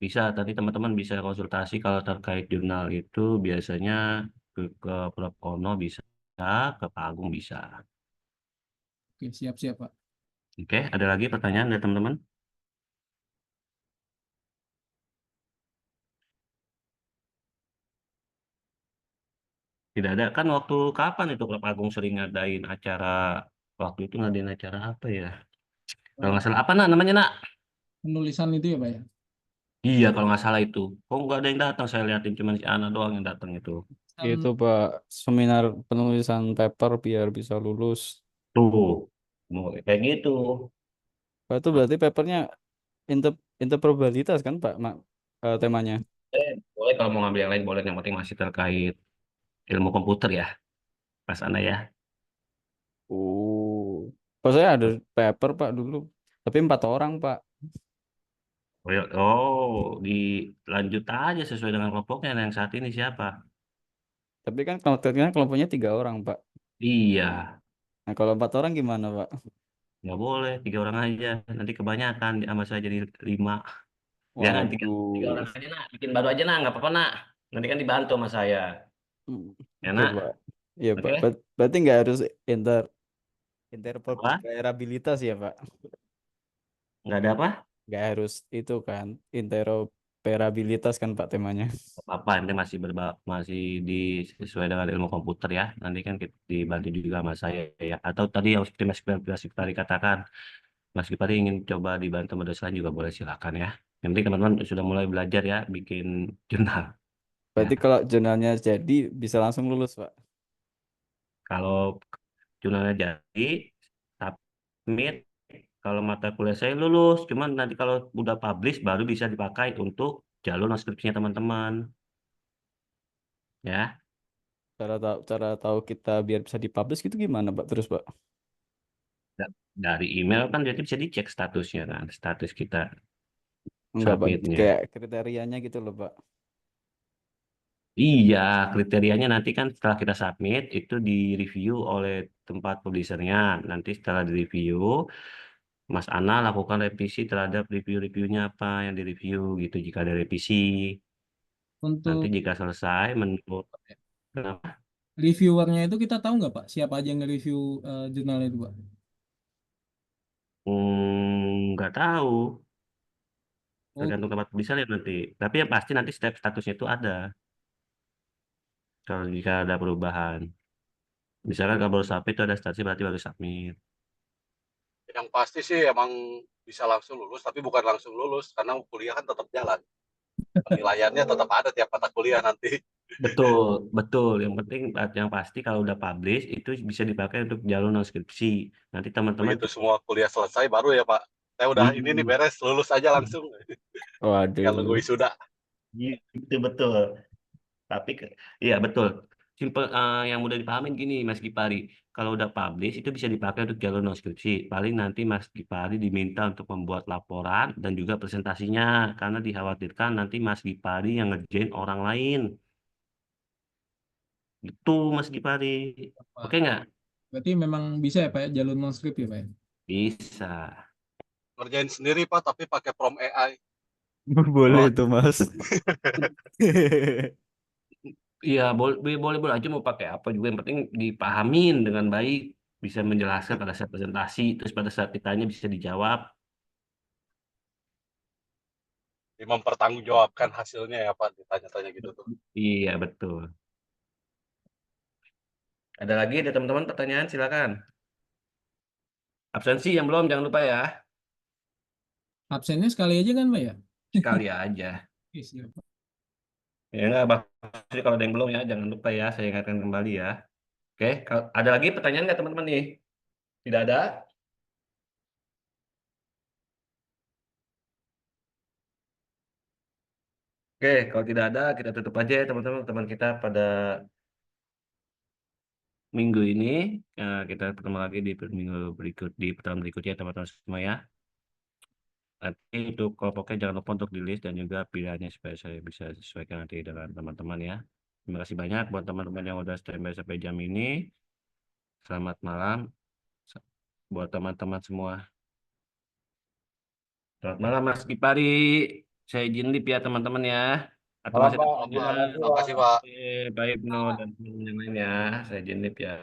Bisa, tadi teman-teman bisa konsultasi kalau terkait jurnal itu biasanya ke Prof. Ono bisa, ke Pak Agung bisa. Oke, siap Pak. Oke, ada lagi pertanyaan dari teman-teman? Tidak ada, kan waktu kapan itu Prof. Agung sering ngadain acara, waktu itu ngadain acara apa ya? Kalau nggak salah, apa nak namanya nak? Penulisan itu ya Pak ya? Iya, kalau nggak salah itu. Kok nggak ada yang datang, saya liatin cuma si Ana doang yang datang itu. Itu Pak, seminar penulisan paper biar bisa lulus. Tuh, mau kayak gitu. Pak, itu berarti papernya interprobabilitas kan Pak, temanya? Boleh kalau mau ngambil yang lain, boleh. Yang penting masih terkait ilmu komputer ya, Mas Ana ya. Pas saya ada paper Pak dulu, tapi 4 orang Pak. Dilanjut aja sesuai dengan kelompoknya. Nah, yang saat ini siapa? Tapi kan kelompoknya 3 orang Pak. Iya, Nah kalau 4 orang gimana Pak? nggak boleh 3 orang aja. Nanti kebanyakan sama saya jadi 5. Jangan tiga Waduh. orang aja nak, bikin baru aja nak, nggak apa-apa nak. Nanti kan dibantu sama saya, ya Oke nak. Pak. Iya Pak. Oke. Berarti nggak harus Apa? interoperabilitas ya Pak. Nggak ada apa? Nggak harus itu kan, interoperabilitas kan Pak temanya. Apa ini masih sesuai dengan ilmu komputer ya. Nanti kan dibantu juga sama saya ya. Atau tadi yang seperti Mas Gipari katakan, Mas Gipari ingin coba dibantu sama dosen juga boleh silakan ya. Yang penting teman-teman sudah mulai belajar ya bikin jurnal. Berarti Ya. kalau jurnalnya jadi bisa langsung lulus Pak. Kalau jurnalnya jadi, submit. Kalau mata kuliah saya lulus, cuman nanti kalau udah publish baru bisa dipakai untuk jalur skripsinya teman-teman. Ya, Cara tahu kita biar bisa dipublish gitu gimana Pak terus Pak? dari email kan jadi bisa dicek statusnya kan, status kita Enggak Pak, submitnya. kayak kriterianya gitu loh Pak. Iya, kriterianya nanti kan setelah kita submit itu di-review oleh tempat publishernya. Nanti setelah di-review, Mas Ana lakukan revisi terhadap review-reviewnya apa yang di-review gitu jika ada revisi. Nanti Untuk jika selesai menurut kenapa? reviewernya itu kita tahu nggak Pak? Siapa aja yang nge-review jurnal itu Pak? Nggak tahu, Oh, tergantung tempat publisher ya nanti. Tapi yang pasti nanti step statusnya itu ada. Kalau jika ada perubahan, misalkan kalau baru submit itu ada statusnya berarti baru submit. Yang pasti sih emang bisa langsung lulus, tapi bukan langsung lulus karena kuliah kan tetap jalan. Penilaiannya tetap ada tiap mata kuliah nanti. Betul, betul. Yang pasti kalau udah publish itu bisa dipakai untuk jalur non skripsi. Nanti teman-teman Begitu semua kuliah selesai baru ya Pak. Saya udah ini nih Hmm. beres, lulus aja langsung. Tinggal nunggu Waduh. wisuda. Gitu betul. Tapi iya betul. Simple yang mudah dipahamin gini Mas Gipari. Kalau udah publish itu bisa dipakai untuk jalur non skripsi. Paling nanti Mas Gipari diminta untuk membuat laporan dan juga presentasinya karena dikhawatirkan nanti Mas Gipari yang ngerjain orang lain. Gitu Mas Gipari. Pak. Oke nggak? Berarti memang bisa ya Pak ya, jalur non script ya Pak ya? Bisa. Ngerjain sendiri Pak, tapi pakai prompt AI. Boleh Oh, tuh Mas. iya, boleh boleh aja mau pakai apa juga yang penting dipahamin dengan baik, bisa menjelaskan pada saat presentasi, terus pada saat ditanya bisa dijawab. Mempertanggungjawabkan hasilnya ya Pak, ditanya-tanya gitu tuh. Iya, betul. Ada lagi ada teman-teman pertanyaan silakan. Absensi yang belum jangan lupa ya. Absennya sekali aja kan Pak ya? Sekali aja. Oke, siap, Pak. Ya enggak, Maksudnya kalau ada yang belum ya jangan lupa ya, saya ingatkan kembali ya. Oke, ada lagi pertanyaan nggak teman-teman nih? Tidak ada? Oke, kalau tidak ada kita tutup aja ya teman-teman. Teman kita pada minggu ini kita ketemu lagi di pertemuan berikutnya teman-teman semua ya. Nanti untuk kelompoknya jangan lupa untuk di list dan juga pilihannya supaya saya bisa sesuaikan nanti dengan teman-teman ya. Terima kasih banyak buat teman-teman yang udah standby sampai jam ini. Selamat malam buat teman-teman semua. Selamat malam Mas Gipari. Saya izin lip ya teman-teman ya. Atau Malam masih Pak. ada pertanyaan? Terima kasih Pak. Oke, baik Bno dan teman-teman yang lain ya. Saya izin lip ya.